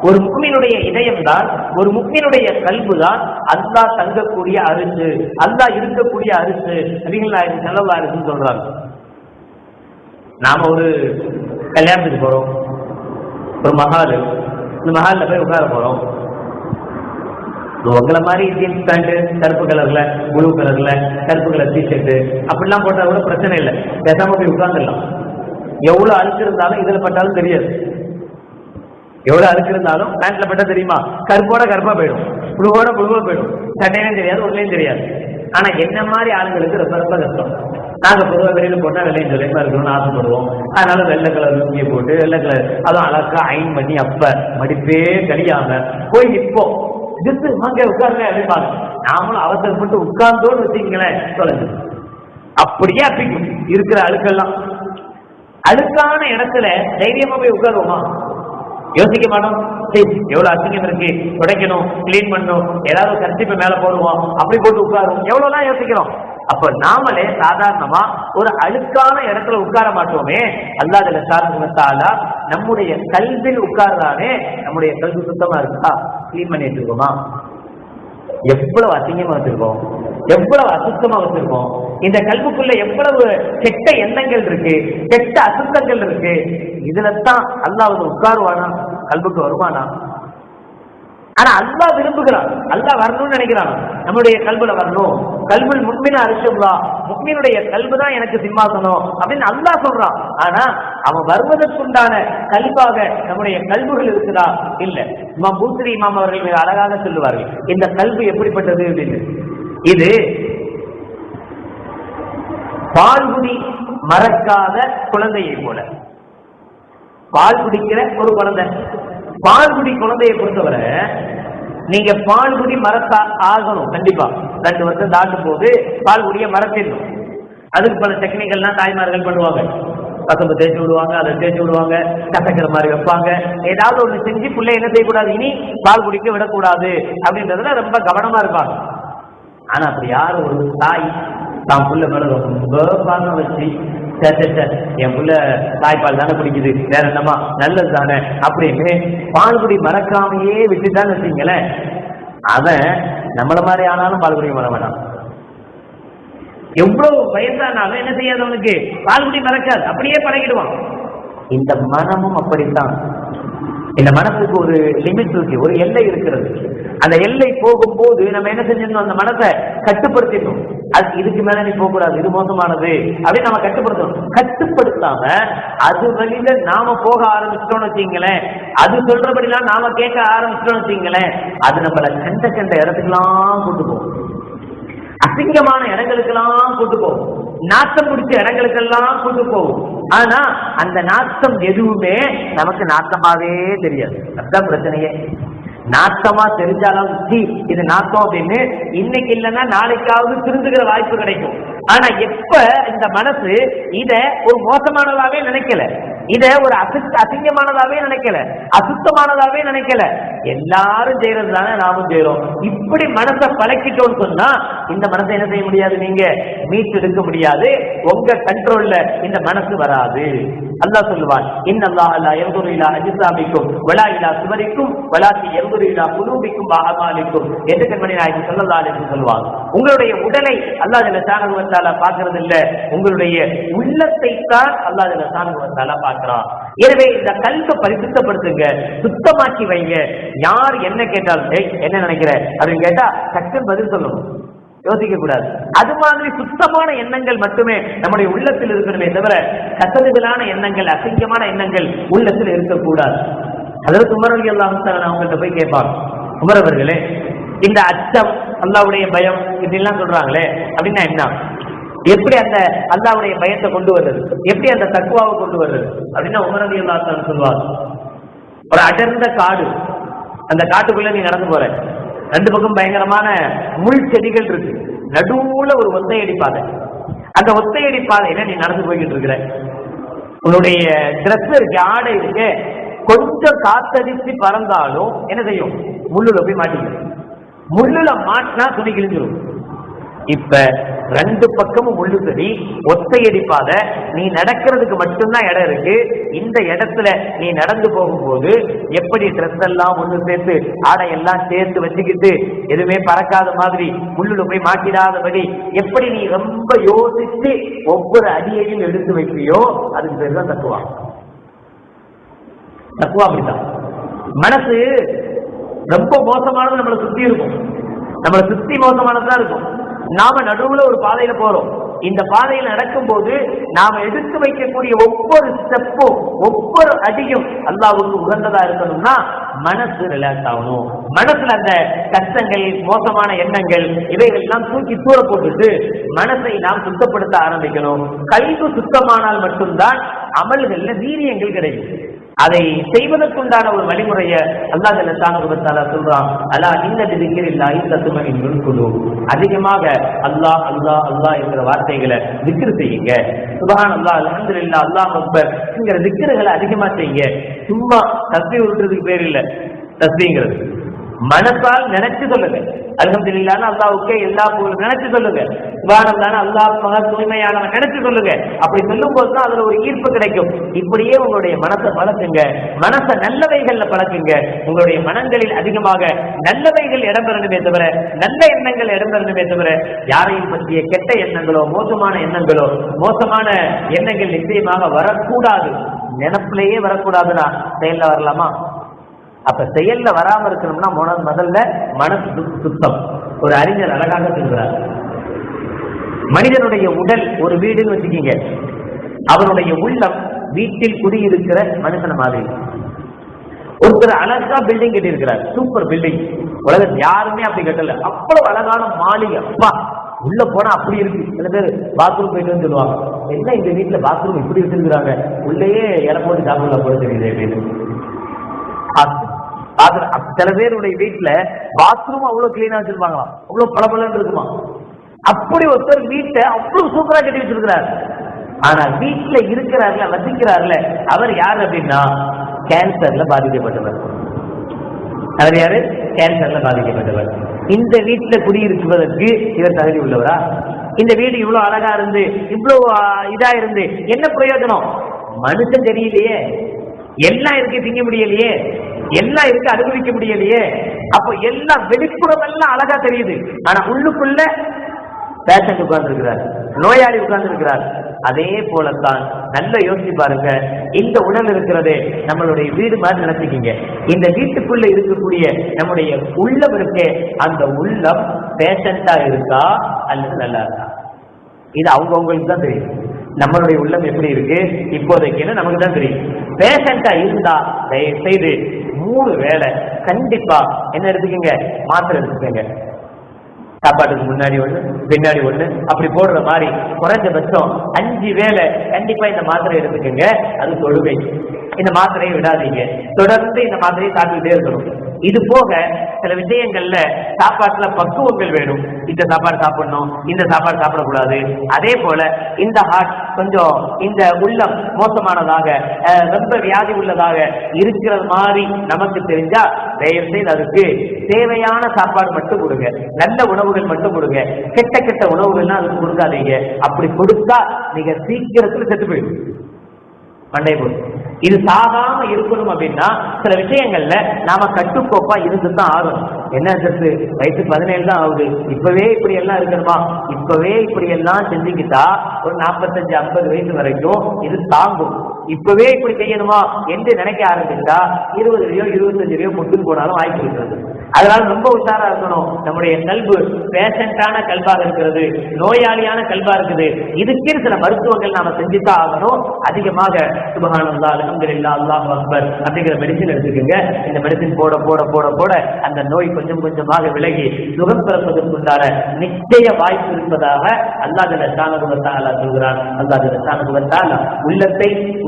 ஒரு முஃமினுடைய இதயம் தான், ஒரு முஃமினுடைய கல்பு தான் அல்லாஹ் தங்கக்கூடிய அரிசு, அல்லாஹ் இருக்கக்கூடிய அரிசு. நபிகள் ஸல்லல்லாஹு அலைஹி வஸல்லம் சொல்றாங்க. நாம ஒரு கல்யாணத்துக்கு போறோம், ஒரு மஹால், இந்த மஹால்ல போய் உட்கார போறோம். உங்களை மாதிரி ஜீன்ஸ் பேண்ட் கருப்பு கலர்ல, ப்ளூ கலர்ல, கருப்பு கலர் டிஷர்ட் அப்படிலாம் போட்டா கூட பிரச்சனை இல்லை, பேசாம போய் உட்கார்ந்துடலாம். எவ்வளவு அழுக்கு இருந்தாலும் இதுல பட்டாலும் தெரியாது. எவ்வளவு அழுக்கு இருந்தாலும் பேண்ட்ல பட்டா தெரியுமா? கருப்போட கருப்பா போயிடும், புழுவோட புழுவா போயிடும், சட்டையிலும் தெரியாது, ஒன்றையும் தெரியாது. ஆனா என்ன மாதிரி ஆளுங்களுக்கு ரொம்ப ரொம்ப கஷ்டம். நாங்க பொதுவாக வெளியில போட்டா வெள்ளையும் சொல்லியமா இருக்கணும்னு ஆசைப்படுவோம். அதனால வெள்ளை கலர் லுங்கியை போட்டு வெள்ளை கலர் அதுவும் அழகா அயன் பண்ணி அப்ப மடிப்பே கழியாம போய் நிற்போம். ஜித்து வாங்க உட்காருங்க அப்படின்னு பாருங்க. நாமளும் அவசரப்பட்டு உட்கார்ந்தோன்னு வச்சுங்களேன் சொல்லுங்க, அப்படியே அப்பிக்கும் இருக்கிற அழுக்கெல்லாம். அழுக்கான இடத்துல தைரியமா போய் உட்காருவோமா? யோசிக்க மாட்டோம். சரி, எவ்வளவு அசிங்கம் இருக்கு, துடைக்கணும், கிளீன் பண்ணணும், ஏதாவது கர்ச்சிப்பை மேல போடுவோம், அப்படி போட்டு உட்காருவோம், எவ்வளவுதான் யோசிக்கிறோம். அப்ப நாமளே சாதாரணமா ஒரு அழுக்கான இடத்துல உட்கார மாட்டோமே. அல்லாஹ் ஜல்ல தஆலா நம்முடைய கல்வில் உட்கார்றானே, நம்முடைய கல்வி சுத்தமா இருக்கா, கிளீன் பண்ணி வச்சிருக்கோமா? எவ்வளவு அசிங்கமா வச்சிருக்கோம், எவ்வளவு அசுத்தமா வச்சிருக்கோம். இந்த கல்விக்குள்ள எவ்வளவு கெட்ட எண்ணங்கள் இருக்கு, கெட்ட அசுத்தங்கள் இருக்கு. இதுலதான் அல்லாஹ் உட்காருவானா, கல்விக்கு வருவானா? ஆனா அல்லாஹ் விரும்புகிறான், அல்லாஹ் வரணும்னு நினைக்கிறான், நம்முடைய கல்வில வரணும். கல்வில் முக்மின அரிசுல்லா, முக்மினுடைய கல்வி தான் எனக்கு சிம்மாசனம் அப்படின்னு அல்லாஹ் சொல்றான். ஆனா அவன் வருவதற்குண்டான கல்வாக நம்முடைய கல்விகள் இருக்குதா? இல்ல. இமாம் பூஸ்ரி இமாம் அவர்கள் மிக அழகாக சொல்லுவார்கள், இந்த கல்வி எப்படிப்பட்டது அப்படின்னு. இது பால்குடி மறக்காத குழந்தையை போல. பால் குடிக்கிற ஒரு குழந்தை, பால்குடி குழந்தையை பொறுத்தவரை நீங்க பால்குடி மறக்க ஆகணும். கண்டிப்பா 2 வருஷம் தாண்டும் போது பால்குடிய மறக்கணும். அதுக்கு பல டெக்னிக்கல்லாம் தாய்மார்கள் பண்ணுவாங்க. கசம்பு தேய்ச்சி விடுவாங்க, அதை தேய்ச்சி விடுவாங்க, கசக்கிற மாதிரி வைப்பாங்க. ஏதாவது ஒண்ணு செஞ்சு பிள்ளை என்ன செய்யக்கூடாது, இனி பால் குடிக்க விடக்கூடாது அப்படின்றதுல ரொம்ப கவனமா இருப்பாங்க. ஆனா அப்படி யாரும் ஒரு தாய் தான் புள்ள மேல ரொம்ப பாசம் வச்சு, என் புள்ள தாய்ப்பால் தானே குடிக்குது, வேற என்னமா நல்லது தானே அப்படின்னு பால்குடி மறக்காமையே விட்டுட்டான்னு வச்சுங்களேன், அவன் நம்மள மாதிரி ஆனாலும் பால்குடி மற வேண்டாம். எவ்வளவு வயசானாலும் என்ன செய்யாதவனுக்கு பால்குடி மறக்காது, அப்படியே பழகிடுவான். இந்த மனமும் அப்படித்தான். இந்த மனசுக்கு ஒரு லிமிட் இருக்கு, ஒரு எல்லை இருக்கிறது. அந்த எல்லை போகும்போது நம்ம என்ன செஞ்சிடணும், அந்த மனசை கட்டுப்படுத்திடணும். அது இதுக்கு மேல நீ போக கூடாது, இது மோசமானது அப்படின்னு நம்ம கட்டுப்படுத்தணும். கட்டுப்படுத்தாம அது வழியில நாம போக ஆரம்பிச்சிட்டோம்னு வச்சுங்களேன், அது சொல்றபடிலாம் நாம கேட்க ஆரம்பிச்சிட்டோம்னு வச்சுங்களேன், அது நம்மளை கண்ட கண்ட இடத்துக்கெல்லாம் கூட்டு போகும், அசிங்கமான இடங்களுக்கெல்லாம் கூட்டு போகும், நாட்டம் பிடிச்ச இடங்களுக்கெல்லாம் கூட்டு போகும். ஆனா அந்த நாட்டம் எதுவுமே நமக்கு நாட்டமாவே தெரியாது. அதுதான் பிரச்சனையே. நாட்டமா தெரிஞ்சாலும் இது நாட்டம் அப்படின்னு இன்னைக்கு இல்லைன்னா நாளைக்காவது திருந்துகிற வாய்ப்பு கிடைக்கும். ஆனா எப்ப இந்த மனசு இத ஒரு மோசமானதாவே நினைக்கல, இத ஒரு அசிங்கமானதாவே நினைக்கல, அசுத்தமானதாவே நினைக்கல, எல்லாரும் செய்யறது தானே நாமும் செய்யறோம், இப்படி மனசை பழக்கிட்டோம்னு சொன்னா இந்த மனசை என்ன செய்ய முடியாது, நீங்க மீட்டெடுக்க முடியாது, உங்க கண்ட்ரோல்ல இந்த மனசு வராது. அல்லாஹ் சொல்லுவான், இன்னல்லாஹ் லா யன்துரு இலா அஜ்சாமிக்கும் வலா இலா சுவரிக்கும் வலாக்கி யன்துரு இலா குலூபிக்கும் வ அமாலிக்கும் என்று கண்மணி நாயகம் ஸல்லல்லாஹு அலைஹி வஸல்லம் சொல்வாங்க. உங்களுடைய உடலை அல்லாஹ் ஜல்ல ஷானஹு வ தஆலா பார்க்கிறது இல்ல, உங்களுடைய உள்ளத்தை தான் அல்லாஹ் ஜல்ல ஷானஹு வ தஆலா பார்க்கிறான். எனவே இந்த கல்வை பரிசுத்தப்படுத்துங்க, சுத்தமாக்கி வைங்க. யார் என்ன கேட்டாலும் என்ன நினைக்கிற அப்படின்னு கேட்டா டக்குன்னு பதில் சொல்லணும். யோசிக்க கூடாது. அது மாதிரி சுத்தமான எண்ணங்கள் மட்டுமே நம்முடைய உள்ளத்தில் இருக்கணுமே தவிர கசடுகளான எண்ணங்கள், அசிங்கமான எண்ணங்கள் உள்ளத்தில் இருக்கக்கூடாது. அதற்கு உமர் ரலியல்லாஹு தஆலா அவங்கள்ட்ட போய் கேட்பாங்க, உமர் அவர்களே, இந்த அச்சம், அல்லாஹ்வுடைய பயம் இதெல்லாம் சொல்றாங்களே அப்படின்னா என்ன? எப்படி அந்த அல்லாஹ்வுடைய பயத்தை கொண்டு வர்றது, எப்படி அந்த தக்வாவை கொண்டு வர்றது அப்படின்னா உமர் ரலியல்லாஹு தஆலா சொல்வாங்க, ஒரு அடர்ந்த காடு, அந்த காட்டுக்குள்ள நீ நடந்து போற, ரெண்டு பக்கம் பயங்கரமான முள் செடிகள் இருக்கு, நடுவுல ஒரு ஒத்தையடி பாதை, அந்த ஒத்தையடி பாதையில நீ நடந்து போய்கிட்டு இருக்கிற, உன்னுடைய டிரெஸ் இருக்கு, ஆடை இருக்கு, கொஞ்சம் காத்தடிச்சு பறந்தாலும் என்ன செய்யும்? முள்ளுல போய் மாட்டிக்கும். முள்ளுல மாட்டினா துணி கிழிஞ்சிடும். இப்ப ரெண்டு பக்கமும் முள்ளு செடி, ஒத்தையடி பாதை, நீ நடக்கிறதுக்கு மட்டும்தான் இடம் இருக்கு. இந்த இடத்துல நீ நடந்து போகும்போது எப்படி ட்ரெஸ் எல்லாம் ஒண்ணு சேர்த்து, ஆடை எல்லாம் சேர்த்து வச்சுக்கிட்டு எதுவுமே பறக்காத மாதிரி, முள்ளுல போய் மாட்டிடாதபடி எப்படி நீ ரொம்ப யோசிச்சு ஒவ்வொரு அடியையும் எடுத்து வைக்கிறியோ அதுக்கு பேர் தான் தக்குவா. தக்குவா அப்படித்தான். மனசு ரொம்ப மோசமானது நம்மளை சுத்தி இருக்கும், நம்மளை சுத்தி மோசமானதுதான் இருக்கும். நாம நடுவுல ஒரு பாதையில போறோம், இந்த பாதையில் நடக்கும் போது நாம எடுத்து வைக்கக்கூடிய ஒவ்வொரு ஸ்டெப்பும் ஒவ்வொரு அடியும் அல்லாஹ்வுக்கு உகந்ததா இருக்கணும்னா மனசு ரிலாக்ஸ் ஆகணும். மனசுல அந்த கஷ்டங்கள், மோசமான எண்ணங்கள் இவைகள் எல்லாம் தூக்கி தூர போட்டுட்டு மனசை நாம் சுத்தப்படுத்த ஆரம்பிக்கணும். கல்வி சுத்தமானால் மட்டும்தான் அமல்கள்ல வீரியங்கள் கிடைக்கும். அதை செய்வதற்குண்டான ஒரு வழிமுறையை அல்லாஹ் ஜல்லல்லாஹு தஆலா சொல்றான், அலா இன்ன பிதிக்ரில்லாஹி தத்மஇன்னுல் குலூப். அதிகமாக அல்லாஹ் அல்லாஹ் அல்லாஹ் என்கிற வார்த்தைகளை திக்ர் செய்யுங்க. சுப்ஹானல்லாஹ், அல்ஹம்துலில்லாஹ், அல்லாஹ் அக்பர் என்கிற திக்ர்களை அதிகமா செய்யுங்க. சும்மா தஸ்பீஹ் உருட்டுறதுக்கு பேர் இல்ல தஸ்பீஹ்ங்கிறது. மனசால் நினைச்சு சொல்லுங்க, அல்ஹம்துலில்லாஹ் அல்லாஹ்வுக்கே எல்லா புகழும் நினைச்சு சொல்லுங்க, சுப்ஹானல்லாஹ் அல்லாஹ் மகா தூய்மையானவன் நினைச்சு சொல்லுங்க. அப்படி சொல்லும் போது தான் அதுல ஒரு ஈர்ப்பு கிடைக்கும். இப்படியே உங்களுடைய மனசை பழக்குங்க, மனசை நல்லவைகள்ல பழக்குங்க. உங்களுடைய மனங்களில் அதிகமாக நல்லவைகள் இடம்பெறணுமே தவிர, நல்ல எண்ணங்கள் இடம்பெறணுமே தவிர, யாரையும் பற்றிய கெட்ட எண்ணங்களோ மோசமான எண்ணங்களோ, மோசமான எண்ணங்கள் நிச்சயமாக வரக்கூடாது. நினைப்பிலேயே வரக்கூடாதுன்னா செயல்ல வரலாமா? அப்ப செயல்ல வராம இருக்கணும்னா முதல்ல மனசு சுத்தம். ஒரு அறிஞர் அழகாக சொல்கிறார், மனிதனுடைய உடல் ஒரு வீடுன்னு வச்சுக்கீங்க, அவருடைய உள்ளம் வீட்டில் குடியிருக்கிற மனுஷன மாதிரி. ஒருத்தர் அழகா பில்டிங் கட்டி இருக்கிறார், சூப்பர் பில்டிங், உலகத்தில் யாருமே அப்படி கட்டல, அவ்வளவு அழகான மாளிகை, அப்பா உள்ள போனா அப்படி இருக்கு. சில பேர் பாத்ரூம் போயிட்டு சொல்லுவாங்க, என்ன இந்த வீட்டுல பாத்ரூம் இப்படி வச்சிருக்கிறாங்க, உள்ளேயே இட போட்டு சாப்பிடலாம் போல தெரியுது அப்படின்னு. சில பேருடைய வீட்டுல பாத்ரூம் அவ்வளவு கிளீனா வச்சிருப்பாங்களாம், அவ்வளவு பளபளன்னு இருக்குமா. அப்படி ஒருத்தர் வீட்டை அவ்வளவு சூப்பரா கட்டி வச்சிருக்கிறார். ஆனா வீட்டுல இருக்கிறார்ல, வசிக்கிறார்ல, அவர் யார் அப்படின்னா கேன்சர்ல பாதிக்கப்பட்டவர். அவர் யாரு? கேன்சர்ல பாதிக்கப்பட்டவர். இந்த வீட்டுல குடியிருப்பதற்கு இவர் தகுதி உள்ளவரா? இந்த வீடு இவ்வளவு அழகா இருந்து இவ்வளவு இதா இருந்து என்ன பிரயோஜனம்? மனுஷன் தெரியலையே, எல்லாம் இருக்கு, திங்க முடியலையே, எல்லாம் இருக்கு, அனுபவிக்க முடியலையே. அப்போ எல்லாம் வெளிப்புறம் எல்லாம் அழகா தெரியுது, ஆனா உள்ளுக்குள்ள பேஷண்ட் உட்கார்ந்து இருக்கிறார், நோயாளி உட்கார்ந்து இருக்கிறார். அதே போலத்தான் நல்ல யோசிச்சு பாருங்க, இந்த உடல் இருக்கிறதே நம்மளுடைய வீடு மாதிரி நினைச்சுக்கிங்க. இந்த வீட்டுக்குள்ள இருக்கக்கூடிய நம்முடைய உள்ளம் இருக்கே, அந்த உள்ளம் பேஷண்டா இருக்கா அல்லது நல்லா இருக்கா? இது அவங்களுக்கு தான் தெரியும். நம்மளுடைய உள்ளம் எப்படி இருக்கு இப்போதைக்கு நமக்கு தான் தெரியும். பேஷண்டா இருந்தா தயவு செய்து 3 வேளை கண்டிப்பா என்ன எடுத்துக்கங்க, மாத்திரை எடுத்துக்கங்க. சாப்பாட்டுக்கு முன்னாடி ஒண்ணு, பின்னாடி ஒண்ணு, அப்படி போடுற மாதிரி குறைஞ்சபட்சம் 5 வேளை கண்டிப்பா இந்த மாத்திரை எடுத்துக்கங்க. அது தொழுகை. இந்த மாத்திரையை விடாதீங்க, தொடர்ந்து இந்த மாத்திரையை சாப்பிட்டுட்டே இருக்கணும். இது போக சில விஷயங்கள்ல சாப்பாட்டுல பக்குவங்கள் வேணும். இந்த சாப்பாடு சாப்பிடணும், இந்த சாப்பாடு சாப்பிடக்கூடாது. அதே போல இந்த ஹார்ட் கொஞ்சம், இந்த உள்ளம் மோசமானதாக, ரொம்ப வியாதி உள்ளதாக இருக்கிறது மாதிரி நமக்கு தெரிஞ்சா தயவு செய்து அதுக்கு தேவையான சாப்பாடு மட்டும் கொடுங்க, நல்ல உணவுகள் மட்டும் கொடுங்க. கெட்ட கெட்ட உணவுகள்லாம் அதுக்கு கொடுக்காதீங்க. அப்படி கொடுத்தா நீங்க சீக்கிரத்துல செத்து போயிடும். மண்டை போடு. இது சாகாம இருக்கணும் அப்படின்னா சில விஷயங்கள்ல நாம கட்டுக்கோப்பா இருந்துதான் ஆகணும். என்ன சத்து, வயசு 17 தான் ஆகுது, இப்பவே இப்படி எல்லாம் இருக்கணுமா? இப்பவே இப்படி எல்லாம் செஞ்சுக்கிட்டா ஒரு 45-50 வயசு வரைக்கும் இது தாங்கும். இப்பவே இப்படி செய்யணுமா என்று நினைக்க ஆரம்பிச்சா 20 25 முட்டுன்னு போனாலும் வாய்ப்பு இருக்கிறது. அதனால ரொம்ப உஷாரா இருக்கணும். நம்முடைய கல்பு பேஷண்டான கல்பாக இருக்கிறது, நோயாளியான கல்பா இருக்குது. இதுக்கே சில மருத்துவங்கள் நாம செஞ்சுதான் ஆகணும். அதிகமாக சுப்ஹானல்லாஹ், அல்ஹம்துலில்லாஹ், அல்லாஹு அக்பர் அப்படிங்கிற மெடிசின் எடுத்துக்கோங்க. இந்த மெடிசின் போட போட போட போட அந்த நோய் கொஞ்சம் கொஞ்சமாக விலகி சுகம் பிறப்பதற்குண்டான நிச்சய வாய்ப்பு இருப்பதாக அல்லாஹ் ஜல்லஷானஹு வ தஆலா சொல்கிறார். அல்லாஹ் ஜல்லஷானஹு வ தஆலா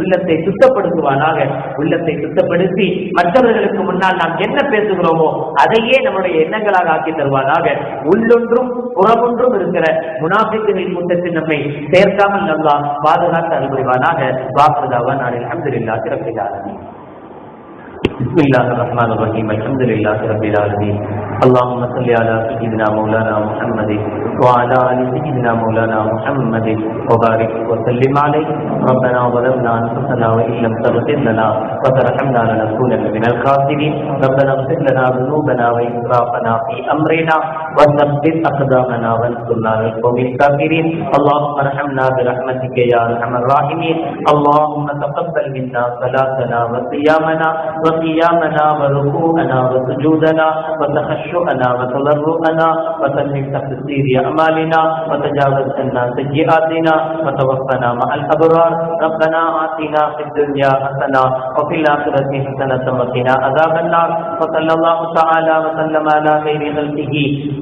உள்ளத்தை சுத்தப்படுத்துவானாக. உள்ளத்தை சுத்தப்படுத்தி மற்றவர்களுக்கு முன்னால் நாம் என்ன பேசுகிறோமோ அதையே நம்முடைய எண்ணங்களாக ஆக்கி தருவானாக. உள்ளொன்றும் புறமொன்றும் இருக்கிற முனாஃபிக்குகளின் கூட்டத்தில் நம்மை சேர்க்காமல் அல்லாஹ் பாதுகாத்து அருள்புரிவானாக. வாக்குதாவான் அல்ஹம்துலில்லாஹி ரப்பில் ஆலமீன். بسم الله الرحمن الرحيم. الحمد لله رب العالمين. اللهم صل على سيدنا مولانا محمد وعلى ال سيدنا مولانا محمد وبارك وسلم عليه. ربنا ظلمنا انفسنا وان لم تغفر لنا وترحمنا لنكونن من الخاسرين. ربنا اغفر لنا ذنوبنا واسرافنا في امرنا وثبت اقدامنا وانصرنا على القوم الكافرين. اللهم ارحمنا برحمتك يا ارحم الراحمين. اللهم تقبل منا صلاتنا وصيامنا وقيامنا وركوعنا وسجودنا وتخشعنا وتضرعنا وتمم تقصير أعمالنا وتجاوز عنا سيئاتنا وتوفنا مع الأبرار. ربنا آتنا في الدنيا حسنة وفي الآخرة حسنة وقنا عذاب النار. وصلى الله تعالى وسلم على خير خلقه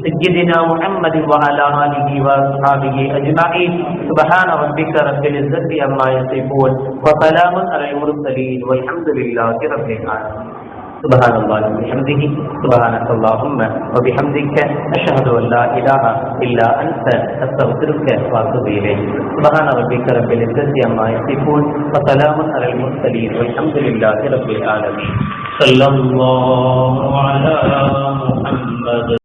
سيدنا محمد وعلى آله وأصحابه أجمعين. سبحان ربك رب العزة عما يصفون وسلام على المرسلين والحمد لله رب العالمين. سبحان الله وبحمده سبحانك اللهم وبحمدك أشهد أن لا إله إلا أنت أستغفرك وأتوب إليك. سبحان ربك رب العزة عما يصفون وسلام على المرسلين والحمد لله رب العالمين. صلى الله على محمد.